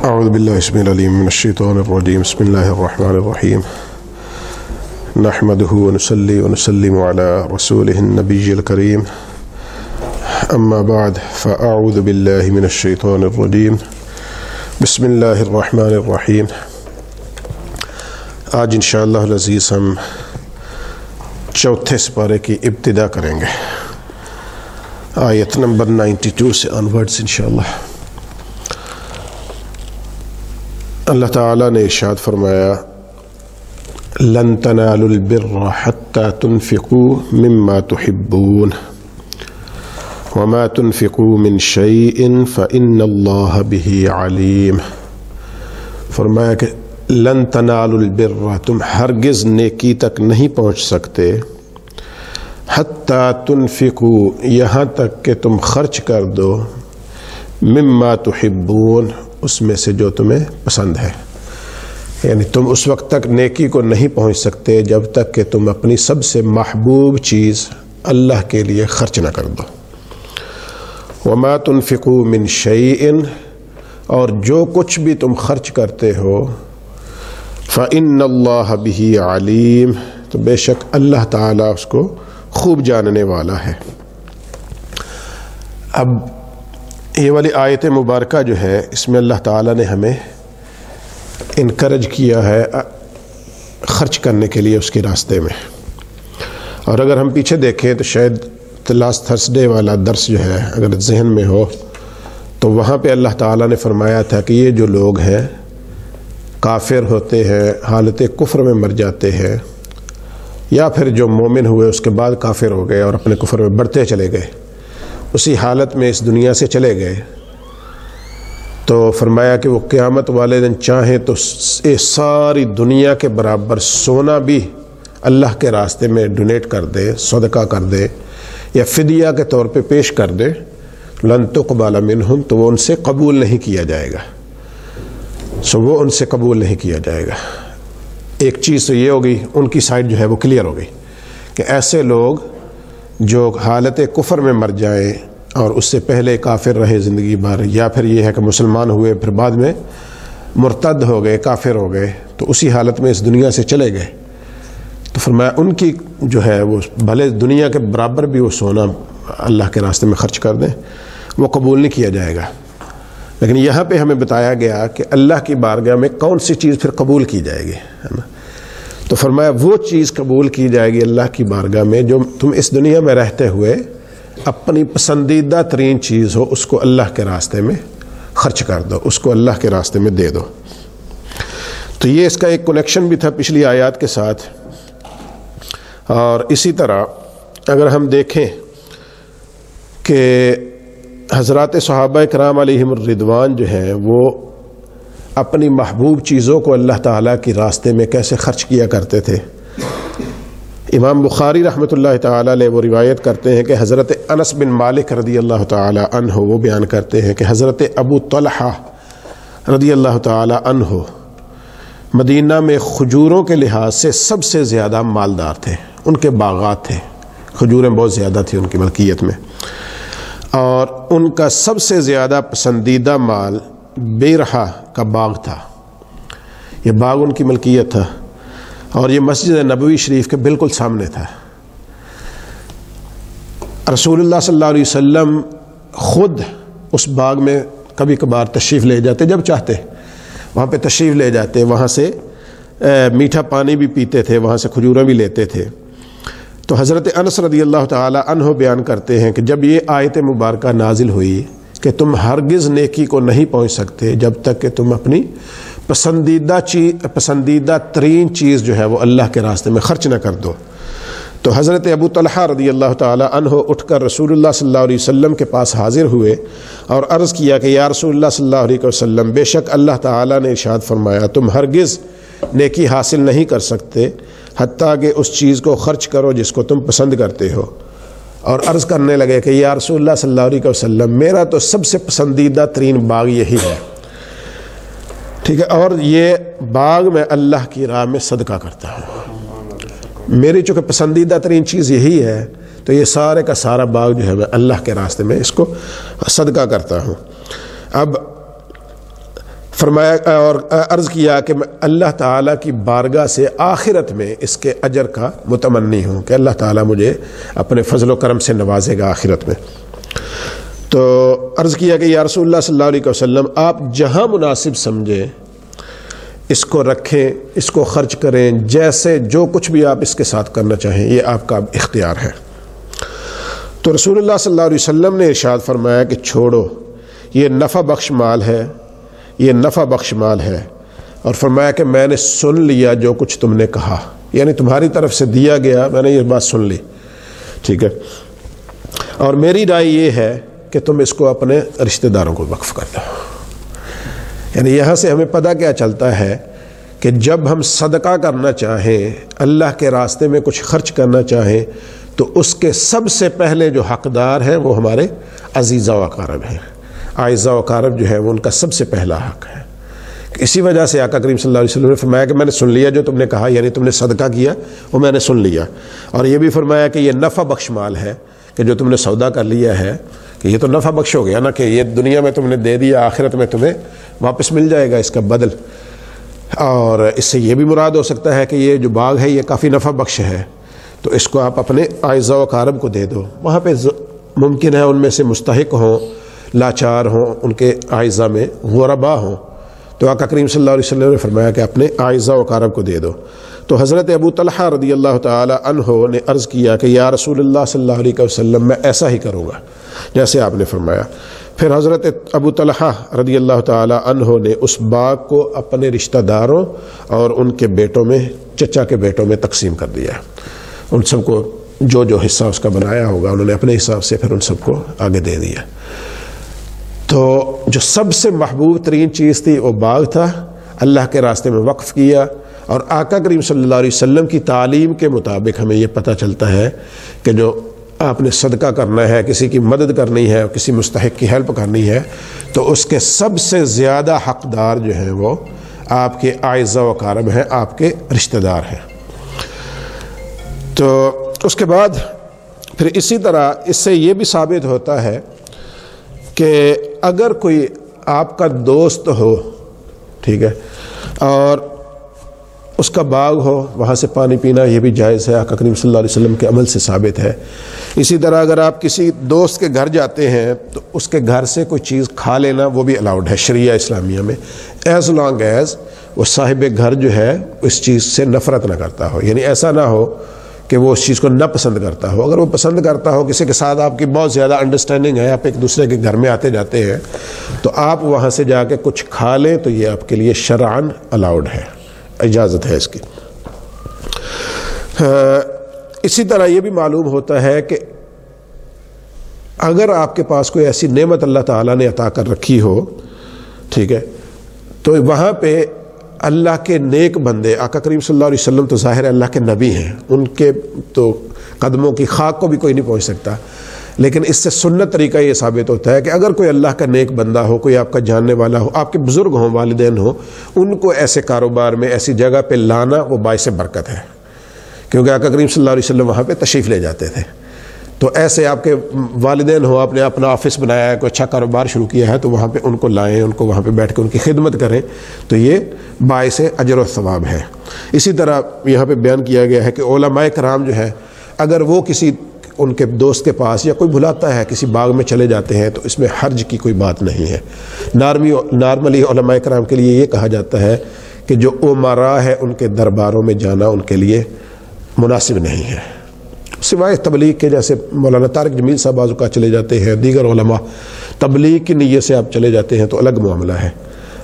اعوذ باللہ السمیع العلیم من الشیطان الرجیم بسم اللہ الرحمن الرحیم نحمده ونصلی ونسلم علی رسوله النبی الکریم اما بعد فاعوذ باللہ من الشیطان الرجیم بسم اللہ الرحمن الرحیم۔ آج انشاءاللہ العزیز ہم چوتھے سپارے کی ابتدا کریں گے، آیت نمبر 92 سے آنورڈز انشاءاللہ۔ اللہ تعالیٰ نے ارشاد فرمایا لن تنالوا البر حتى تنفقوا مما تحبون وما تنفقوا من شيء فإن الله به عليم۔ فرمایا کہ لن تنالوا البر، تم ہرگز نیکی تک نہیں پہنچ سکتے، حتی تنفقوا، یہاں تک کہ تم خرچ کر دو، مما تحبون، اس میں سے جو تمہیں پسند ہے، یعنی تم اس وقت تک نیکی کو نہیں پہنچ سکتے جب تک کہ تم اپنی سب سے محبوب چیز اللہ کے لیے خرچ نہ کر دو۔ وما تنفقوا من شیء، اور جو کچھ بھی تم خرچ کرتے ہو، فإن اللہ بہ علیم، تو بے شک اللہ تعالیٰ اس کو خوب جاننے والا ہے۔ اب یہ والی آیت مبارکہ جو ہے، اس میں اللہ تعالیٰ نے ہمیں انکرج کیا ہے خرچ کرنے کے لیے اس کے راستے میں۔ اور اگر ہم پیچھے دیکھیں تو شاید لاسٹ تھرسڈے والا درس جو ہے اگر ذہن میں ہو تو وہاں پہ اللہ تعالیٰ نے فرمایا تھا کہ یہ جو لوگ ہیں کافر ہوتے ہیں، حالت کفر میں مر جاتے ہیں، یا پھر جو مومن ہوئے اس کے بعد کافر ہو گئے اور اپنے کفر میں بڑھتے چلے گئے، اسی حالت میں اس دنیا سے چلے گئے، تو فرمایا کہ وہ قیامت والے دن چاہیں تو ساری دنیا کے برابر سونا بھی اللہ کے راستے میں ڈونیٹ کر دے، صدقہ کر دے یا فدیہ کے طور پہ پیش کر دے، لن تقبل منہم، تو وہ ان سے قبول نہیں کیا جائے گا، وہ ان سے قبول نہیں کیا جائے گا۔ ایک چیز تو یہ ہوگی، ان کی سائڈ جو ہے وہ کلیئر ہو گئی کہ ایسے لوگ جو حالت کفر میں مر جائیں اور اس سے پہلے کافر رہے زندگی بھر، یا پھر یہ ہے کہ مسلمان ہوئے پھر بعد میں مرتد ہو گئے، کافر ہو گئے، تو اسی حالت میں اس دنیا سے چلے گئے، تو فرمایا ان کی جو ہے وہ بھلے دنیا کے برابر بھی وہ سونا اللہ کے راستے میں خرچ کر دیں، وہ قبول نہیں کیا جائے گا۔ لیکن یہاں پہ ہمیں بتایا گیا کہ اللہ کی بارگاہ میں کون سی چیز پھر قبول کی جائے گی، ہے نا؟ تو فرمایا وہ چیز قبول کی جائے گی اللہ کی بارگاہ میں جو تم اس دنیا میں رہتے ہوئے اپنی پسندیدہ ترین چیز ہو، اس کو اللہ کے راستے میں خرچ کر دو، اس کو اللہ کے راستے میں دے دو۔ تو یہ اس کا ایک کنیکشن بھی تھا پچھلی آیات کے ساتھ۔ اور اسی طرح اگر ہم دیکھیں کہ حضرات صحابہ کرام علیہم الرضوان جو ہیں وہ اپنی محبوب چیزوں کو اللہ تعالیٰ کی راستے میں کیسے خرچ کیا کرتے تھے۔ امام بخاری رحمۃ اللہ تعالیٰ علیہ وہ روایت کرتے ہیں کہ حضرت انس بن مالک رضی اللہ تعالیٰ عنہ وہ بیان کرتے ہیں کہ حضرت ابو طلحہ رضی اللہ تعالیٰ عنہ مدینہ میں کھجوروں کے لحاظ سے سب سے زیادہ مالدار تھے، ان کے باغات تھے، کھجوریں بہت زیادہ تھیں ان کی ملکیت میں، اور ان کا سب سے زیادہ پسندیدہ مال بیرحہ کا باغ تھا۔ یہ باغ ان کی ملکیت تھا اور یہ مسجد نبوی شریف کے بالکل سامنے تھا۔ رسول اللہ صلی اللہ علیہ وسلم خود اس باغ میں کبھی کبھار تشریف لے جاتے، جب چاہتے وہاں پہ تشریف لے جاتے، وہاں سے میٹھا پانی بھی پیتے تھے، وہاں سے کھجوریں بھی لیتے تھے۔ تو حضرت انس رضی اللہ تعالی عنہ بیان کرتے ہیں کہ جب یہ آیت مبارکہ نازل ہوئی کہ تم ہرگز نیکی کو نہیں پہنچ سکتے جب تک کہ تم اپنی پسندیدہ ترین چیز جو ہے وہ اللہ کے راستے میں خرچ نہ کر دو، تو حضرت ابو طلحہ رضی اللہ تعالی عنہ اٹھ کر رسول اللہ صلی اللہ علیہ وسلم کے پاس حاضر ہوئے اور عرض کیا کہ یا رسول اللہ صلی اللہ علیہ وسلم، بے شک اللہ تعالیٰ نے ارشاد فرمایا تم ہرگز نیکی حاصل نہیں کر سکتے حتیٰ کہ اس چیز کو خرچ کرو جس کو تم پسند کرتے ہو۔ اور عرض کرنے لگے کہ یا رسول اللہ صلی اللہ علیہ وسلم، میرا تو سب سے پسندیدہ ترین باغ یہی ہے، ٹھیک ہے، اور یہ باغ میں اللہ کی راہ میں صدقہ کرتا ہوں، میری چونکہ پسندیدہ ترین چیز یہی ہے تو یہ سارے کا سارا باغ جو ہے میں اللہ کے راستے میں اس کو صدقہ کرتا ہوں۔ اب فرمایا اور عرض کیا کہ میں اللہ تعالیٰ کی بارگاہ سے آخرت میں اس کے اجر کا متمنی ہوں کہ اللہ تعالیٰ مجھے اپنے فضل و کرم سے نوازے گا آخرت میں۔ تو عرض کیا کہ یا رسول اللہ صلی اللہ علیہ وسلم آپ جہاں مناسب سمجھیں اس کو رکھیں، اس کو خرچ کریں، جیسے جو کچھ بھی آپ اس کے ساتھ کرنا چاہیں یہ آپ کا اختیار ہے۔ تو رسول اللہ صلی اللہ علیہ وسلم نے ارشاد فرمایا کہ چھوڑو، یہ نفع بخش مال ہے، یہ نفع بخش مال ہے، اور فرمایا کہ میں نے سن لیا جو کچھ تم نے کہا، یعنی تمہاری طرف سے دیا گیا، میں نے یہ بات سن لی، ٹھیک ہے، اور میری رائے یہ ہے کہ تم اس کو اپنے رشتہ داروں کو وقف کر دو۔ یعنی یہاں سے ہمیں پتہ کیا چلتا ہے کہ جب ہم صدقہ کرنا چاہیں، اللہ کے راستے میں کچھ خرچ کرنا چاہیں، تو اس کے سب سے پہلے جو حقدار ہیں وہ ہمارے عزیزہ و اقارب ہیں، اعزہ و اقارب جو ہے وہ ان کا سب سے پہلا حق ہے۔ اسی وجہ سے آقا کریم صلی اللہ علیہ وسلم نے فرمایا کہ میں نے سن لیا جو تم نے کہا، یعنی تم نے صدقہ کیا وہ میں نے سن لیا، اور یہ بھی فرمایا کہ یہ نفع بخش مال ہے کہ جو تم نے سودا کر لیا ہے کہ یہ تو نفع بخش ہو گیا نا، کہ یہ دنیا میں تم نے دے دیا، آخرت میں تمہیں واپس مل جائے گا اس کا بدل۔ اور اس سے یہ بھی مراد ہو سکتا ہے کہ یہ جو باغ ہے یہ کافی نفع بخش ہے، تو اس کو آپ اپنے اعزہ و اقارب کو دے دو۔ وہاں پہ ممکن ہے ان میں سے مستحق ہوں، لاچار ہوں، ان کے اعزہ میں غربا ہوں، تو آقا کریم صلی اللہ علیہ وسلم نے فرمایا کہ اپنے اعزہ و اقارب کو دے دو۔ تو حضرت ابو طلحہ رضی اللہ تعالی عنہ نے عرض کیا کہ یا رسول اللہ صلی اللہ علیہ وسلم میں ایسا ہی کروں گا جیسے آپ نے فرمایا۔ پھر حضرت ابو طلحہ رضی اللہ تعالی عنہ نے اس باغ کو اپنے رشتہ داروں اور ان کے بیٹوں میں، چچا کے بیٹوں میں تقسیم کر دیا، ان سب کو جو جو حصہ اس کا بنایا ہوگا انہوں نے اپنے حساب سے پھر ان سب کو آگے دے دیا۔ تو جو سب سے محبوب ترین چیز تھی وہ باغ تھا، اللہ کے راستے میں وقف کیا، اور آقا کریم صلی اللہ علیہ وسلم کی تعلیم کے مطابق ہمیں یہ پتہ چلتا ہے کہ جو آپ نے صدقہ کرنا ہے، کسی کی مدد کرنی ہے، کسی مستحق کی ہیلپ کرنی ہے، تو اس کے سب سے زیادہ حقدار جو ہیں وہ آپ کے اعزہ و اقارب ہیں، آپ کے رشتہ دار ہیں۔ تو اس کے بعد پھر اسی طرح اس سے یہ بھی ثابت ہوتا ہے کہ اگر کوئی آپ کا دوست ہو، ٹھیک ہے، اور اس کا باغ ہو، وہاں سے پانی پینا یہ بھی جائز ہے، آقا کریم صلی اللہ علیہ وسلم کے عمل سے ثابت ہے۔ اسی طرح اگر آپ کسی دوست کے گھر جاتے ہیں تو اس کے گھر سے کوئی چیز کھا لینا وہ بھی الاؤڈ ہے شریعہ اسلامیہ میں، ایز لانگ ایز وہ صاحب گھر جو ہے اس چیز سے نفرت نہ کرتا ہو، یعنی ایسا نہ ہو کہ وہ اس چیز کو نہ پسند کرتا ہو۔ اگر وہ پسند کرتا ہو، کسی کے ساتھ آپ کی بہت زیادہ انڈرسٹینڈنگ ہے، آپ ایک دوسرے کے گھر میں آتے جاتے ہیں، تو آپ وہاں سے جا کے کچھ کھا لیں تو یہ آپ کے لیے شرعاً الاؤڈ ہے، اجازت ہے اس کی۔ اسی طرح یہ بھی معلوم ہوتا ہے کہ اگر آپ کے پاس کوئی ایسی نعمت اللہ تعالیٰ نے عطا کر رکھی ہو، ٹھیک ہے، تو وہاں پہ اللہ کے نیک بندے، آقا کریم صلی اللہ علیہ وسلم تو ظاہر اللہ کے نبی ہیں، ان کے تو قدموں کی خاک کو بھی کوئی نہیں پہنچ سکتا، لیکن اس سے سنت طریقہ یہ ثابت ہوتا ہے کہ اگر کوئی اللہ کا نیک بندہ ہو، کوئی آپ کا جاننے والا ہو، آپ کے بزرگ ہوں، والدین ہوں، ان کو ایسے کاروبار میں، ایسی جگہ پہ لانا وہ باعث برکت ہے، کیونکہ آقا کریم صلی اللہ علیہ وسلم وہاں پہ تشریف لے جاتے تھے۔ تو ایسے آپ کے والدین ہو، آپ نے اپنا آفس بنایا ہے، کوئی اچھا کاروبار شروع کیا ہے، تو وہاں پہ ان کو لائیں، ان کو وہاں پہ بیٹھ کے ان کی خدمت کریں، تو یہ باعث اجر و ثواب ہے۔ اسی طرح یہاں پہ بیان کیا گیا ہے کہ علماء کرام جو ہے، اگر وہ کسی ان کے دوست کے پاس یا کوئی بلاتا ہے، کسی باغ میں چلے جاتے ہیں، تو اس میں حرج کی کوئی بات نہیں ہے۔ نارملی علماء کرام کے لیے یہ کہا جاتا ہے کہ جو امراء ہے ان کے درباروں میں جانا ان کے لیے مناسب نہیں ہے، سوائے تبلیغ کے، جیسے مولانا طارق جمیل صاحب بعض اوقات چلے جاتے ہیں، دیگر علماء تبلیغ کی نیت سے آپ چلے جاتے ہیں تو الگ معاملہ ہے،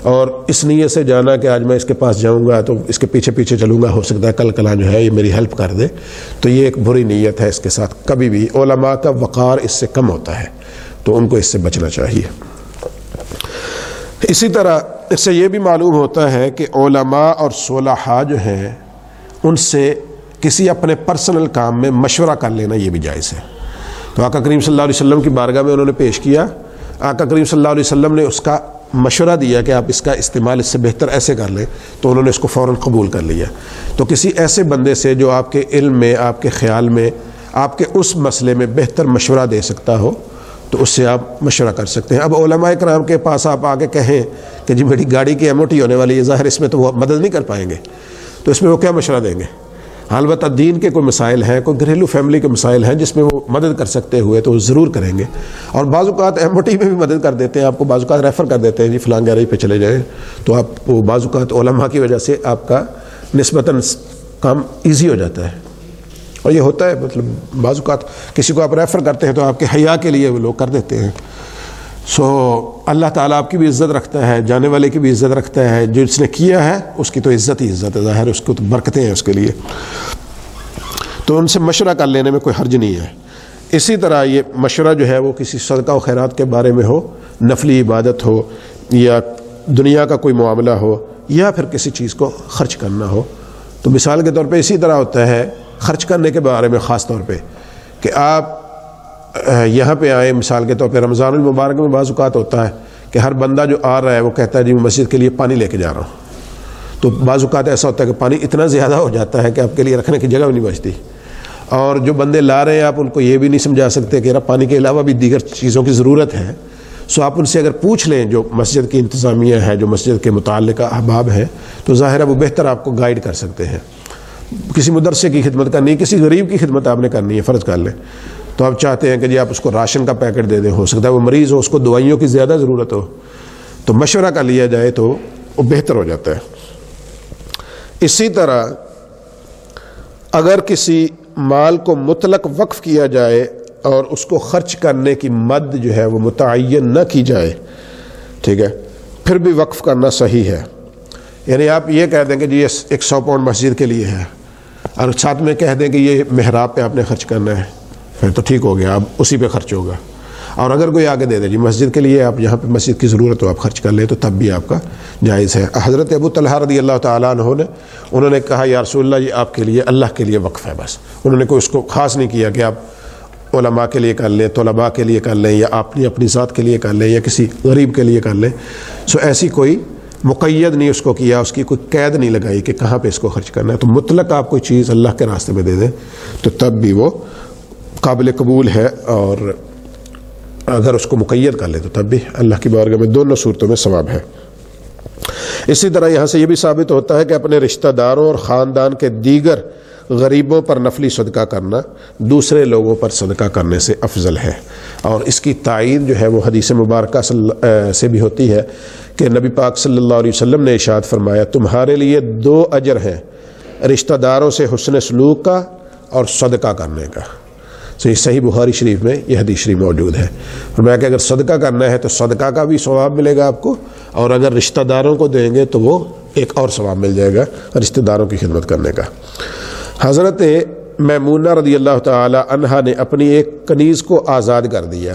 اور اس نیت سے جانا کہ آج میں اس کے پاس جاؤں گا تو اس کے پیچھے پیچھے چلوں گا، ہو سکتا ہے کل کلاں جو ہے یہ میری ہیلپ کر دے، تو یہ ایک بری نیت ہے، اس کے ساتھ کبھی بھی علماء کا وقار اس سے کم ہوتا ہے، تو ان کو اس سے بچنا چاہیے۔ اسی طرح اس سے یہ بھی معلوم ہوتا ہے کہ علماء اور صلحاء جو ہیں ان سے کسی اپنے پرسنل کام میں مشورہ کر لینا یہ بھی جائز ہے۔ تو آقا کریم صلی اللہ علیہ وسلم کی بارگاہ میں انہوں نے پیش کیا، آقا کریم صلی اللہ علیہ وسلم نے اس کا مشورہ دیا کہ آپ اس کا استعمال اس سے بہتر ایسے کر لیں، تو انہوں نے اس کو فوراً قبول کر لیا۔ تو کسی ایسے بندے سے جو آپ کے علم میں، آپ کے خیال میں، آپ کے اس مسئلے میں بہتر مشورہ دے سکتا ہو، تو اس سے آپ مشورہ کر سکتے ہیں۔ اب علماء کرام کے پاس آپ آگے کہیں کہ جی میری گاڑی کی MOT ہونے والی ہے، ظاہر اس میں تو وہ مدد نہیں کر پائیں گے، تو اس میں وہ کیا مشورہ دیں گے؟ البتہ دین کے کوئی مسائل ہیں، کوئی گھریلو فیملی کے مسائل ہیں جس میں وہ مدد کر سکتے ہوئے تو وہ ضرور کریں گے. اور بعض اوقات MOT میں بھی مدد کر دیتے ہیں، آپ کو بعض اوقات ریفر کر دیتے ہیں جی فلاں گیرج پہ چلے جائیں، تو آپ وہ بعض اوقات علماء کی وجہ سے آپ کا نسبتاً کام ایزی ہو جاتا ہے. اور یہ ہوتا ہے، مطلب بعض اوقات کسی کو آپ ریفر کرتے ہیں تو آپ کے حیا کے لیے وہ لوگ کر دیتے ہیں. اللہ تعالیٰ آپ کی بھی عزت رکھتا ہے، جانے والے کی بھی عزت رکھتا ہے، جو اس نے کیا ہے اس کی تو عزت ہی عزت ہے، ظاہر اس کو تو برکتیں ہیں اس کے لیے. تو ان سے مشورہ کر لینے میں کوئی حرج نہیں ہے. اسی طرح یہ مشورہ جو ہے وہ کسی صدقہ و خیرات کے بارے میں ہو، نفلی عبادت ہو، یا دنیا کا کوئی معاملہ ہو، یا پھر کسی چیز کو خرچ کرنا ہو. تو مثال کے طور پہ اسی طرح ہوتا ہے خرچ کرنے کے بارے میں، خاص طور پہ کہ آپ یہاں پہ آئیں، مثال کے طور پہ رمضان المبارک میں بعض اوقات ہوتا ہے کہ ہر بندہ جو آ رہا ہے وہ کہتا ہے جی میں مسجد کے لیے پانی لے کے جا رہا ہوں. تو بعض اوقات ایسا ہوتا ہے کہ پانی اتنا زیادہ ہو جاتا ہے کہ آپ کے لیے رکھنے کی جگہ بھی نہیں بچتی، اور جو بندے لا رہے ہیں آپ ان کو یہ بھی نہیں سمجھا سکتے کہ یار پانی کے علاوہ بھی دیگر چیزوں کی ضرورت ہے. سو آپ ان سے اگر پوچھ لیں، جو مسجد کی انتظامیہ ہے، جو مسجد کے متعلقہ احباب ہیں، تو ظاہر ہے وہ بہتر آپ کو گائیڈ کر سکتے ہیں. کسی مدرسے کی خدمت کرنی ہے، کسی غریب کی خدمت آپ نے کرنی ہے، فرض کر لیں، تو آپ چاہتے ہیں کہ جی آپ اس کو راشن کا پیکٹ دے دیں، ہو سکتا ہے وہ مریض ہو، اس کو دوائیوں کی زیادہ ضرورت ہو، تو مشورہ کر لیا جائے تو وہ بہتر ہو جاتا ہے. اسی طرح اگر کسی مال کو مطلق وقف کیا جائے اور اس کو خرچ کرنے کی مد جو ہے وہ متعین نہ کی جائے، ٹھیک ہے، پھر بھی وقف کرنا صحیح ہے. یعنی آپ یہ کہہ دیں کہ جی یہ 100 پاؤنڈ مسجد کے لیے ہے، اور ساتھ میں کہہ دیں کہ یہ محراب پہ آپ نے خرچ کرنا ہے، پھر تو ٹھیک ہو گیا، اب اسی پہ خرچ ہوگا. اور اگر کوئی آگے دے دے جی مسجد کے لیے، آپ یہاں پہ مسجد کی ضرورت ہو آپ خرچ کر لیں، تو تب بھی آپ کا جائز ہے. حضرت ابو طلحہ رضی اللہ تعالیٰ عنہ نے انہوں نے کہا یا رسول اللہ یہ آپ کے لیے اللہ کے لیے وقف ہے بس. انہوں نے کوئی اس کو خاص نہیں کیا کہ آپ علماء کے لیے کر لیں، طلباء کے لیے کر لیں، یا آپ اپنی ذات کے لیے کر لیں، یا کسی غریب کے لیے کر لیں. سو ایسی کوئی مقید نہیں اس کو کیا، اس کی کوئی قید نہیں لگائی کہ کہاں پہ اس کو خرچ کرنا ہے. تو مطلق آپ کوئی چیز اللہ کے راستے میں دے دیں تو تب بھی وہ قابل قبول ہے، اور اگر اس کو مقید کر لیں تو تب بھی اللہ کی بارگاہ میں دونوں صورتوں میں ثواب ہے. اسی طرح یہاں سے یہ بھی ثابت ہوتا ہے کہ اپنے رشتہ داروں اور خاندان کے دیگر غریبوں پر نفلی صدقہ کرنا دوسرے لوگوں پر صدقہ کرنے سے افضل ہے. اور اس کی تائید جو ہے وہ حدیث مبارکہ سے بھی ہوتی ہے کہ نبی پاک صلی اللہ علیہ وسلم نے ارشاد فرمایا تمہارے لیے 2 اجر ہیں، رشتہ داروں سے حسن سلوک کا اور صدقہ کرنے کا. یہ صحیح بخاری شریف میں یہ حدیث شریف موجود ہے. فرمایا کہ اگر صدقہ کرنا ہے تو صدقہ کا بھی ثواب ملے گا آپ کو، اور اگر رشتہ داروں کو دیں گے تو وہ ایک اور ثواب مل جائے گا رشتہ داروں کی خدمت کرنے کا. حضرت میمونہ رضی اللہ تعالی عنہا نے اپنی ایک کنیز کو آزاد کر دیا،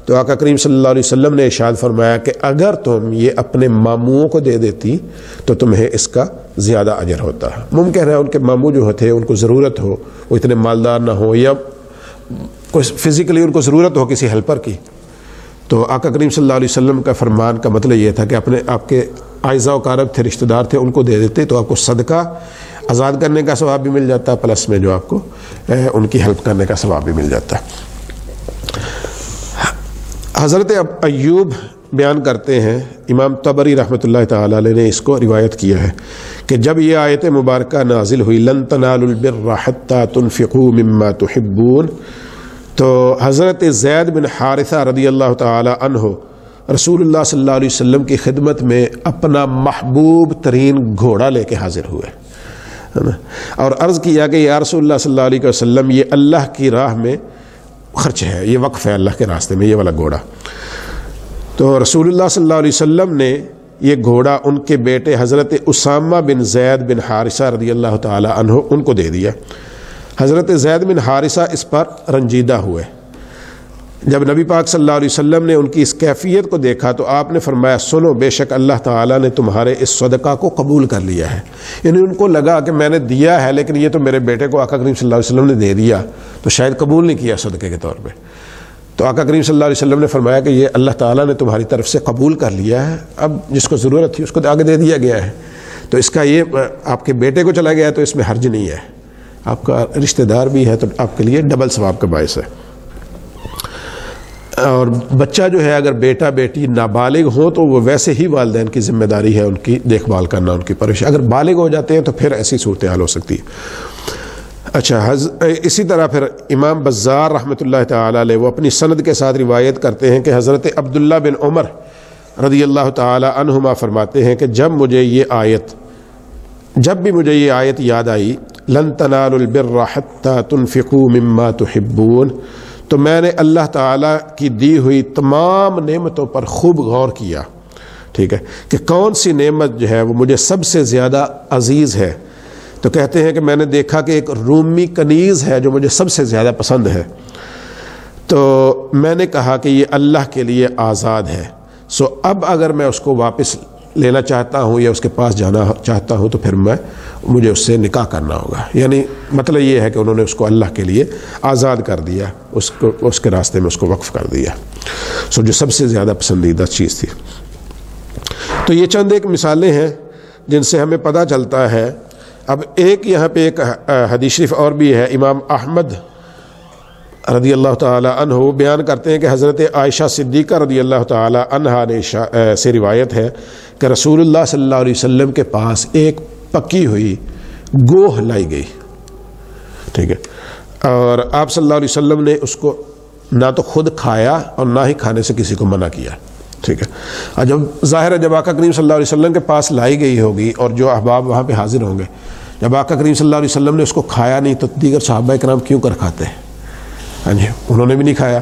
تو آقا کریم صلی اللہ علیہ وسلم نے ارشاد فرمایا کہ اگر تم یہ اپنے ماموؤں کو دے دیتی تو تمہیں اس کا زیادہ اجر ہوتا. ممکن ہے ان کے ماموں جو ہوتے ان کو ضرورت ہو، وہ اتنے مالدار نہ ہو، یا کوئی فزیکلی ان کو ضرورت ہو کسی ہیلپر کی، تو آقا کریم صلی اللہ علیہ وسلم کا فرمان کا مطلب یہ تھا کہ آپ کے اعزاء و اقارب تھے، رشتہ دار تھے، ان کو دے دیتے تو آپ کو صدقہ آزاد کرنے کا ثواب بھی مل جاتا ہے، پلس میں جو آپ کو ان کی ہیلپ کرنے کا ثواب بھی مل جاتا ہے. حضرت ایوب بیان کرتے ہیں، امام طبری رحمۃ اللہ تعالی علیہ نے اس کو روایت کیا ہے کہ جب یہ آیت مبارکہ نازل ہوئی لن تنالوا البر حتى تنفقوا مما تحبون، تو حضرت زید بن حارثہ رضی اللہ تعالی عنہ رسول اللہ صلی اللہ علیہ وسلم کی خدمت میں اپنا محبوب ترین گھوڑا لے کے حاضر ہوئے اور عرض کیا کہ یا رسول اللہ صلی اللہ علیہ وسلم یہ اللہ کی راہ میں خرچ ہے، یہ وقف ہے اللہ کے راستے میں، یہ والا گھوڑا. تو رسول اللہ صلی اللہ علیہ وسلم نے یہ گھوڑا ان کے بیٹے حضرت اسامہ بن زید بن حارثہ رضی اللہ تعالی عنہ ان کو دے دیا. حضرت زید بن حارثہ اس پر رنجیدہ ہوئے. جب نبی پاک صلی اللہ علیہ وسلم نے ان کی اس کیفیت کو دیکھا تو آپ نے فرمایا سنو، بے شک اللہ تعالیٰ نے تمہارے اس صدقہ کو قبول کر لیا ہے. یعنی ان کو لگا کہ میں نے دیا ہے لیکن یہ تو میرے بیٹے کو آقا کریم صلی اللہ علیہ وسلم نے دے دیا، تو شاید قبول نہیں کیا صدقے کے طور پہ. تو آقا کریم صلی اللہ علیہ وسلم نے فرمایا کہ یہ اللہ تعالیٰ نے تمہاری طرف سے قبول کر لیا ہے، اب جس کو ضرورت تھی اس کو آگے دے دیا گیا ہے، تو اس کا یہ آپ کے بیٹے کو چلا گیا تو اس میں حرج نہیں ہے، آپ کا رشتہ دار بھی ہے تو آپ کے لیے ڈبل ثواب کا باعث ہے. اور بچہ جو ہے اگر بیٹا بیٹی نابالغ ہو تو وہ ویسے ہی والدین کی ذمہ داری ہے ان کی دیکھ بھال کرنا، ان کی پرورش۔ اگر بالغ ہو جاتے ہیں تو پھر ایسی صورتحال ہو سکتی ہے۔ اچھا، اسی طرح پھر امام بزار رحمۃ اللہ تعالی علیہ وہ اپنی سند کے ساتھ روایت کرتے ہیں کہ حضرت عبداللہ بن عمر رضی اللہ تعالی عنہما فرماتے ہیں کہ جب بھی مجھے یہ آیت یاد آئی، لن تنالوا البر حتى تنفقوا مما تحبون، تو میں نے اللہ تعالیٰ کی دی ہوئی تمام نعمتوں پر خوب غور کیا، ٹھیک ہے، کہ کون سی نعمت جو ہے وہ مجھے سب سے زیادہ عزیز ہے۔ تو کہتے ہیں کہ میں نے دیکھا کہ ایک رومی کنیز ہے جو مجھے سب سے زیادہ پسند ہے، تو میں نے کہا کہ یہ اللہ کے لیے آزاد ہے، سو اب اگر میں اس کو واپس لینا چاہتا ہوں یا اس کے پاس جانا چاہتا ہوں تو پھر مجھے اس سے نکاح کرنا ہوگا۔ یعنی مطلب یہ ہے کہ انہوں نے اس کو اللہ کے لیے آزاد کر دیا، اس کے راستے میں اس کو وقف کر دیا، سو جو سب سے زیادہ پسندیدہ چیز تھی۔ تو یہ چند ایک مثالیں ہیں جن سے ہمیں پتہ چلتا ہے۔ اب یہاں پہ ایک حدیث شریف اور بھی ہے، امام احمد رضی اللہ تعالی عنہ بیان کرتے ہیں کہ حضرت عائشہ صدیقہ رضی اللہ تعالی عنہا نے سے روایت ہے کہ رسول اللہ صلی اللہ علیہ وسلم کے پاس ایک پکی ہوئی گوہ لائی گئی، ٹھیک ہے، اور آپ صلی اللہ علیہ وسلم نے اس کو نہ تو خود کھایا اور نہ ہی کھانے سے کسی کو منع کیا، ٹھیک ہے۔ اور جب ظاہر ہے جب آقا کریم صلی اللہ علیہ وسلم کے پاس لائی گئی ہوگی اور جو احباب وہاں پہ حاضر ہوں گے، جب آقا کریم صلی اللہ علیہ وسلم نے اس کو کھایا نہیں تو دیگر صحابہ کرام کیوں کر کھاتے ہیں؟ ہاں جی، انہوں نے بھی نہیں کھایا۔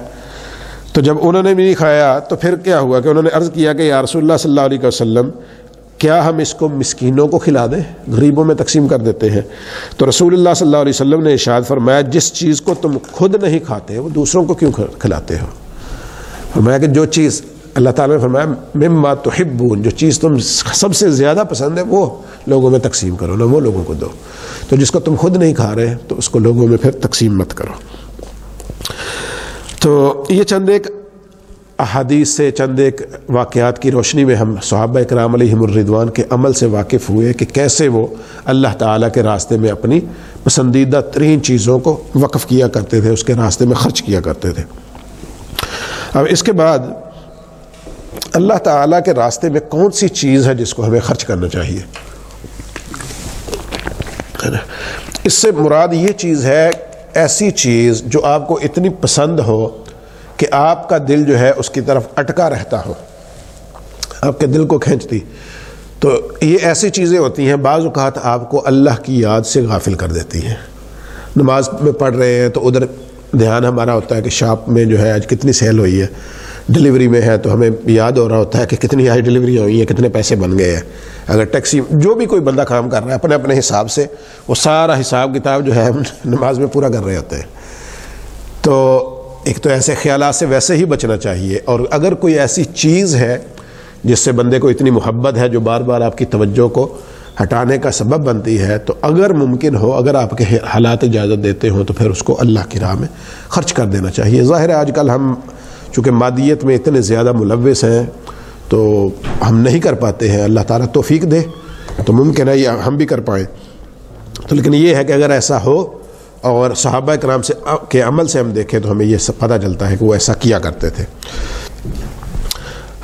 تو جب انہوں نے بھی نہیں کھایا تو پھر کیا ہوا کہ انہوں نے عرض کیا کہ یا رسول اللہ صلی اللہ علیہ وسلم کیا ہم اس کو مسکینوں کو کھلا دیں، غریبوں میں تقسیم کر دیتے ہیں؟ تو رسول اللہ صلی اللہ علیہ وسلم نے ارشاد فرمایا جس چیز کو تم خود نہیں کھاتے وہ دوسروں کو کیوں کھلاتے ہو؟ فرمایا کہ جو چیز اللہ تعالیٰ نے فرمایا مما تحبون، جو چیز تم سب سے زیادہ پسند ہے وہ لوگوں میں تقسیم کرو، نہ وہ لوگوں کو دو، تو جس کو تم خود نہیں کھا رہے تو اس کو لوگوں میں پھر تقسیم مت کرو۔ تو یہ چند ایک احادیث سے، چند ایک واقعات کی روشنی میں ہم صحابہ کرام علیہم الرضوان کے عمل سے واقف ہوئے کہ کیسے وہ اللہ تعالیٰ کے راستے میں اپنی پسندیدہ ترین چیزوں کو وقف کیا کرتے تھے، اس کے راستے میں خرچ کیا کرتے تھے۔ اب اس کے بعد اللہ تعالیٰ کے راستے میں کون سی چیز ہے جس کو ہمیں خرچ کرنا چاہیے؟ اس سے مراد یہ چیز ہے ایسی چیز جو آپ کو اتنی پسند ہو کہ آپ کا دل جو ہے اس کی طرف اٹکا رہتا ہو، آپ کے دل کو کھینچتی۔ تو یہ ایسی چیزیں ہوتی ہیں بعض اوقات آپ کو اللہ کی یاد سے غافل کر دیتی ہیں۔ نماز میں پڑھ رہے ہیں تو ادھر دھیان ہمارا ہوتا ہے کہ شاپ میں جو ہے آج کتنی سیل ہوئی ہے، ڈلیوری میں ہے تو ہمیں یاد ہو رہا ہوتا ہے کہ کتنی آج ڈلیوری ہوئی ہیں، کتنے پیسے بن گئے ہیں۔ اگر ٹیکسی جو بھی کوئی بندہ کام کر رہا ہے اپنے اپنے حساب سے وہ سارا حساب کتاب جو ہے ہم نماز میں پورا کر رہے ہوتے ہیں۔ تو ایک تو ایسے خیالات سے ویسے ہی بچنا چاہیے، اور اگر کوئی ایسی چیز ہے جس سے بندے کو اتنی محبت ہے جو بار بار آپ کی توجہ کو ہٹانے کا سبب بنتی ہے، تو اگر ممکن ہو، اگر آپ کے حالات اجازت دیتے ہوں تو پھر اس کو اللہ کی راہ میں خرچ کر دینا چاہیے۔ ظاہر ہے آج کل ہم چونکہ مادیت میں اتنے زیادہ ملوث ہیں تو ہم نہیں کر پاتے ہیں، اللہ تعالیٰ توفیق دے تو ممکن ہے یہ ہم بھی کر پائیں۔ تو لیکن یہ ہے کہ اگر ایسا ہو اور صحابہ کرام کے عمل سے ہم دیکھیں تو ہمیں یہ سب پتہ چلتا ہے کہ وہ ایسا کیا کرتے تھے۔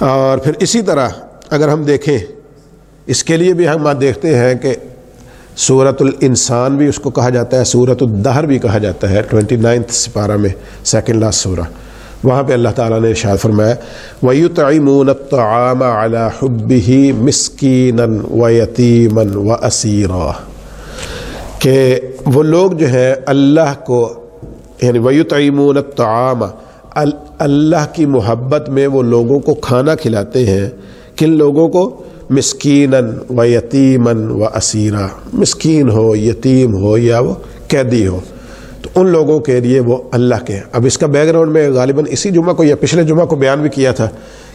اور پھر اسی طرح اگر ہم دیکھیں اس کے لیے بھی ہم دیکھتے ہیں کہ سورۃ الانسان بھی اس کو کہا جاتا ہے، سورۃ الدہر بھی کہا جاتا ہے، 29 سپارہ میں سیکنڈ لاسٹ سورہ، وہاں پہ اللہ تعالیٰ نے ارشاد فرمایا وَيُطْعِمُونَ الطَّعَامَ عَلَى حُبِّهِ مِسْكِينًا وَيَتِيمًا وَأَسِيرًا، کہ وہ لوگ جو ہے اللہ کو یعنی وَيُطْعِمُونَ الطَّعَامَ اللہ کی محبت میں وہ لوگوں کو کھانا کھلاتے ہیں، کن لوگوں کو؟ مسکیناً و یتیماً و اسیرا، مسکین ہو، یتیم ہو یا وہ قیدی ہو، تو ان لوگوں کے لیے وہ اللہ کے۔ اب اس کا بیک گراؤنڈ میں غالباً اسی جمعہ کو یا پچھلے جمعہ کو بیان بھی کیا تھا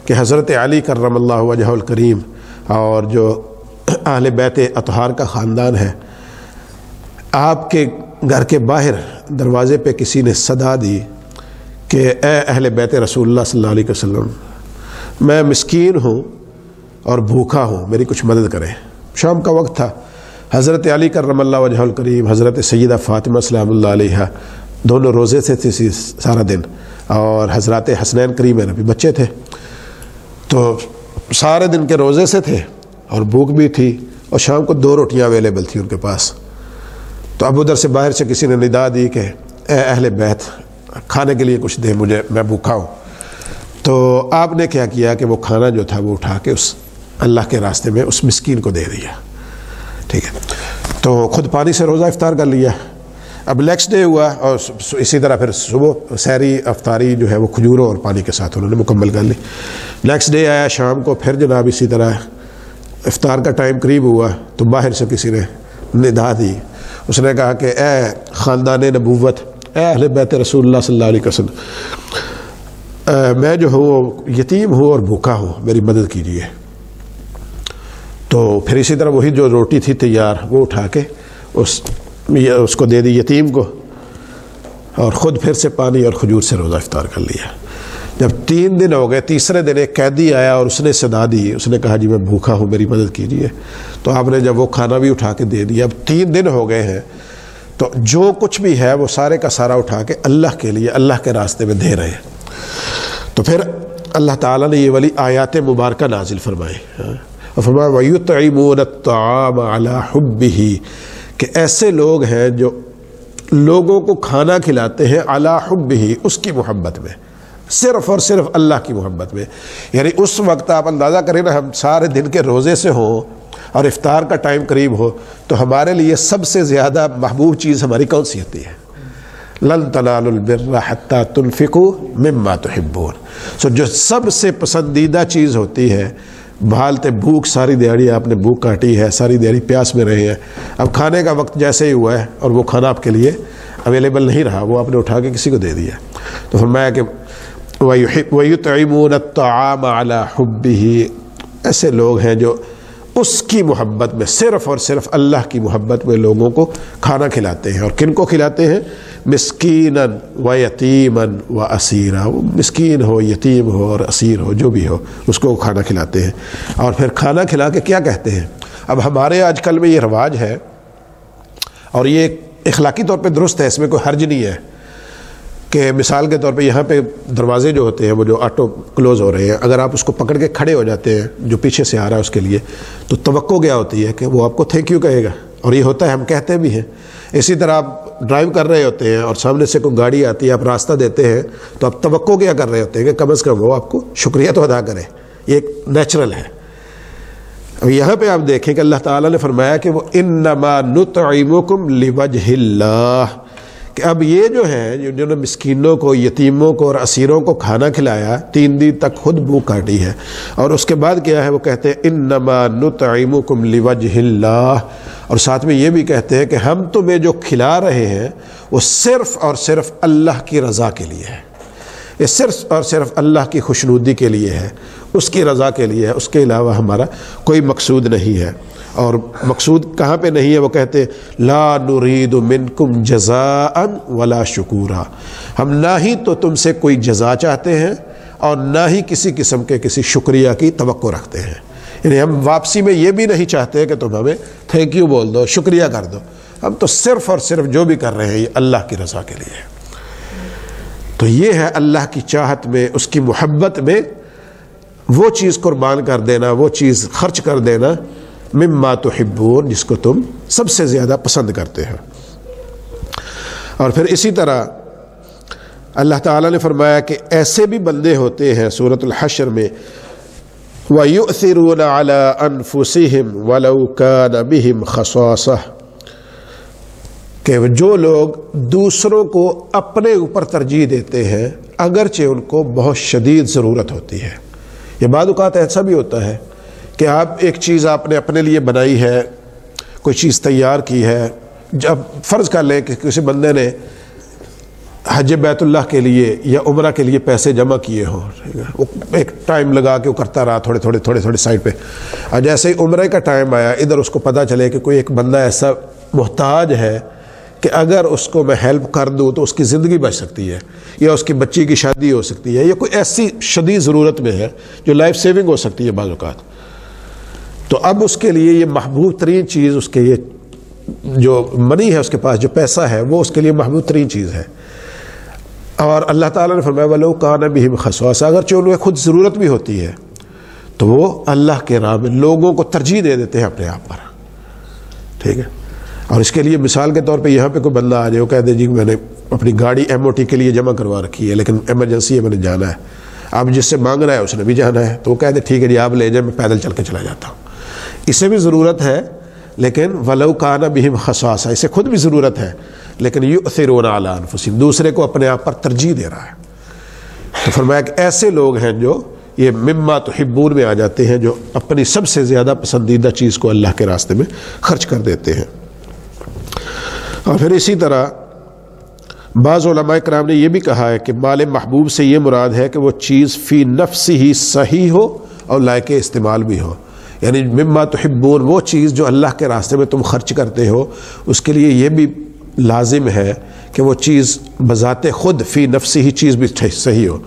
کہ حضرت علی کرم اللہ وجہہ الکریم اور جو اہل بیت اطہار کا خاندان ہے، آپ کے گھر کے باہر دروازے پہ کسی نے صدا دی کہ اے اہل بیت رسول اللہ صلی اللہ علیہ وسلم، میں مسکین ہوں اور بھوکا ہوں، میری کچھ مدد کریں۔ شام کا وقت تھا، حضرت علی کرم اللہ وجہہ الکریم، حضرت سیدہ فاطمہ سلام اللہ علیہا دونوں روزے سے تھے سارا دن، اور حضرات حسنین کریم نبی بچے تھے، تو سارے دن کے روزے سے تھے اور بھوک بھی تھی، اور شام کو 2 روٹیاں اویلیبل تھیں ان کے پاس. تو اب ادھر سے باہر سے کسی نے ندا دی کہ اے اہل بیت کھانے کے لیے کچھ دے مجھے، میں بھوکا ہوں. تو آپ نے کیا کیا کہ وہ کھانا جو تھا وہ اٹھا کے اس اللہ کے راستے میں اس مسکین کو دے دیا. ٹھیک ہے، تو خود پانی سے روزہ افطار کر لیا. اب نیکسٹ ڈے ہوا اور اسی طرح پھر صبح سحری افطاری جو ہے وہ کھجوروں اور پانی کے ساتھ انہوں نے مکمل کر لی. نیکسٹ ڈے آیا شام کو، پھر جناب اسی طرح افطار کا ٹائم قریب ہوا تو باہر سے کسی نے ندا دی. اس نے کہا کہ اے خاندان نبوت، اے اہل بیت رسول اللہ صلی اللہ علیہ وسلم، میں جو ہوں یتیم ہوں اور بھوکا ہوں، میری مدد کیجیے. تو پھر اسی طرح وہی جو روٹی تھی تیار وہ اٹھا کے اس کو دے دی یتیم کو، اور خود پھر سے پانی اور کھجور سے روزہ افطار کر لیا. جب 3 دن ہو گئے، تیسرے دن ایک قیدی آیا اور اس نے صدا دی، اس نے کہا جی میں بھوکا ہوں میری مدد کیجیے. تو آپ نے جب وہ کھانا بھی اٹھا کے دے دیا. اب 3 دن ہو گئے ہیں، تو جو کچھ بھی ہے وہ سارے کا سارا اٹھا کے اللہ کے لیے اللہ کے راستے میں دے رہے ہیں. تو پھر اللہ تعالیٰ نے یہ والی آیات مبارکہ نازل فرمائی اور فرمایا وَيُطْعِمُونَ الطَّعَامَ عَلَىٰ حُبِّهِ، کہ ایسے لوگ ہیں جو لوگوں کو کھانا کھلاتے ہیں علی حبہ، اس کی محبت میں، صرف اور صرف اللہ کی محبت میں. یعنی اس وقت آپ اندازہ کریں نا، ہم سارے دن کے روزے سے ہوں اور افطار کا ٹائم قریب ہو، تو ہمارے لیے سب سے زیادہ محبوب چیز ہماری کون سی ہوتی ہے؟ لن تنالوا البر حتی تنفقوا مما تحبون. سو جو سب سے پسندیدہ چیز ہوتی ہے، بھالتے بھوک، ساری دیہڑی آپ نے بھوک کاٹی ہے، ساری دیہڑی پیاس میں رہے ہیں، اب کھانے کا وقت جیسے ہی ہوا ہے اور وہ کھانا آپ کے لیے اویلیبل نہیں رہا، وہ آپ نے اٹھا کے کسی کو دے دیا. تو فرمایا کہ وَيُطْعِمُونَ الطَّعَامَ عَلَىٰ حُبِّهِ، ایسے لوگ ہیں جو اس کی محبت میں، صرف اور صرف اللہ کی محبت میں لوگوں کو کھانا کھلاتے ہیں. اور کن کو کھلاتے ہیں؟ مسکیناً و یتیماً و اسیرا، وہ مسکین ہو، یتیم ہو اور اسیر ہو، جو بھی ہو اس کو کھانا کھلاتے ہیں. اور پھر کھانا کھلا کے کیا کہتے ہیں؟ اب ہمارے آج کل میں یہ رواج ہے، اور یہ اخلاقی طور پہ درست ہے، اس میں کوئی حرج نہیں ہے، کہ مثال کے طور پہ یہاں پہ دروازے جو ہوتے ہیں وہ جو آٹو کلوز ہو رہے ہیں، اگر آپ اس کو پکڑ کے کھڑے ہو جاتے ہیں جو پیچھے سے آ رہا ہے اس کے لیے، تو توقع کیا ہوتی ہے کہ وہ آپ کو تھینک یو کہے گا، اور یہ ہوتا ہے، ہم کہتے بھی ہیں. اسی طرح آپ ڈرائیو کر رہے ہوتے ہیں اور سامنے سے کوئی گاڑی آتی ہے، آپ راستہ دیتے ہیں، تو آپ توقع کیا کر رہے ہوتے ہیں کہ کم از کم وہ آپ کو شکریہ تو ادا کرے. یہ ایک نیچرل ہے. اب یہاں پہ آپ دیکھیں کہ اللہ تعالیٰ نے فرمایا کہ وہ انما نطعمکم لوجہ اللہ، کہ اب یہ جو ہے جنہوں نے مسکینوں کو، یتیموں کو اور اسیروں کو کھانا کھلایا، 3 دن تک خود بھوک کاٹی ہے، اور اس کے بعد کیا ہے، وہ کہتے ہیں انما نطعمکم لوجہ اللہ، اور ساتھ میں یہ بھی کہتے ہیں کہ ہم تمہیں جو کھلا رہے ہیں وہ صرف اور صرف اللہ کی رضا کے لیے ہے، یہ صرف اور صرف اللہ کی خوشنودی کے لیے ہے، اس کی رضا کے لیے ہے، اس کے علاوہ ہمارا کوئی مقصود نہیں ہے. اور مقصود کہاں پہ نہیں ہے؟ وہ کہتے لا نرید منکم جزاء ولا شکورا، ہم نہ ہی تو تم سے کوئی جزا چاہتے ہیں اور نہ ہی کسی قسم کے کسی شکریہ کی توقع رکھتے ہیں. یعنی ہم واپسی میں یہ بھی نہیں چاہتے کہ تم ہمیں تھینک یو بول دو، شکریہ کر دو، ہم تو صرف اور صرف جو بھی کر رہے ہیں یہ اللہ کی رضا کے لیے ہے. تو یہ ہے اللہ کی چاہت میں، اس کی محبت میں وہ چیز قربان کر دینا، وہ چیز خرچ کر دینا، مما تحبون، جس کو تم سب سے زیادہ پسند کرتے ہیں. اور پھر اسی طرح اللہ تعالیٰ نے فرمایا کہ ایسے بھی بندے ہوتے ہیں سورۃ الحشر میں، وَيُؤْثِرُونَ عَلَىٰ أَنفُسِهِمْ وَلَوْ كَانَ بِهِمْ خَصَاصَةٌ، کہ جو لوگ دوسروں کو اپنے اوپر ترجیح دیتے ہیں اگرچہ ان کو بہت شدید ضرورت ہوتی ہے. یہ بعض اوقات ایسا بھی ہوتا ہے کہ آپ ایک چیز آپ نے اپنے لیے بنائی ہے، کوئی چیز تیار کی ہے، جب فرض کر لیں کہ کسی بندے نے حج بیت اللہ کے لیے یا عمرہ کے لیے پیسے جمع کیے ہوں، وہ ایک ٹائم لگا کے وہ کرتا رہا تھوڑے تھوڑے سائڈ پہ، اور جیسے ہی عمرے کا ٹائم آیا ادھر اس کو پتہ چلے کہ کوئی ایک بندہ ایسا محتاج ہے کہ اگر اس کو میں ہیلپ کر دوں تو اس کی زندگی بچ سکتی ہے، یا اس کی بچی کی شادی ہو سکتی ہے، یا کوئی ایسی شدید ضرورت میں ہے جو لائف سیونگ ہو سکتی ہے بعض اوقات. تو اب اس کے لیے یہ محبوب ترین چیز، اس کے یہ جو منی ہے اس کے پاس، جو پیسہ ہے وہ اس کے لیے محبوب ترین چیز ہے. اور اللہ تعالیٰ نے فرمایا وَلَوْ كَانَ بِهِمْ خَصَاصَةٌ، اگرچہ انہیں خود ضرورت بھی ہوتی ہے تو وہ اللہ کے راہ میں لوگوں کو ترجیح دے دیتے ہیں اپنے آپ پر، ٹھیک ہے. اور اس کے لیے مثال کے طور پہ یہاں پہ کوئی بندہ آ جائے وہ کہہ دے جی میں نے اپنی گاڑی MOT کے لیے جمع کروا رکھی ہے لیکن ایمرجنسی ہے میں نے جانا ہے، اب جس سے مانگ رہا ہے اس نے بھی جانا ہے تو وہ کہہ دے ٹھیک ہے جی آپ لے جائیں میں پیدل چل کے چلا جاتا ہوں. اسے بھی ضرورت ہے لیکن وَلَوْ كَانَ بِهِمْ خَصَاصَةٌ، اسے خود بھی ضرورت ہے لیکن يُؤْثِرُونَ عَلَىٰ أَنفُسِهِمْ، دوسرے کو اپنے آپ پر ترجیح دے رہا ہے. تو فرمایا کہ ایسے لوگ ہیں جو یہ مما تحبون میں آ جاتے ہیں، جو اپنی سب سے زیادہ پسندیدہ چیز کو اللہ کے راستے میں خرچ کر دیتے ہیں. اور پھر اسی طرح بعض علماء کرام نے یہ بھی کہا ہے کہ مال محبوب سے یہ مراد ہے کہ وہ چیز فی نفس ہی صحیح ہو اور لائق استعمال بھی ہو. یعنی مما تحبون وہ چیز جو اللہ کے راستے میں تم خرچ کرتے ہو اس کے لیے یہ بھی لازم ہے کہ وہ چیز بذات خود فی نفس ہی چیز بھی صحیح ہو.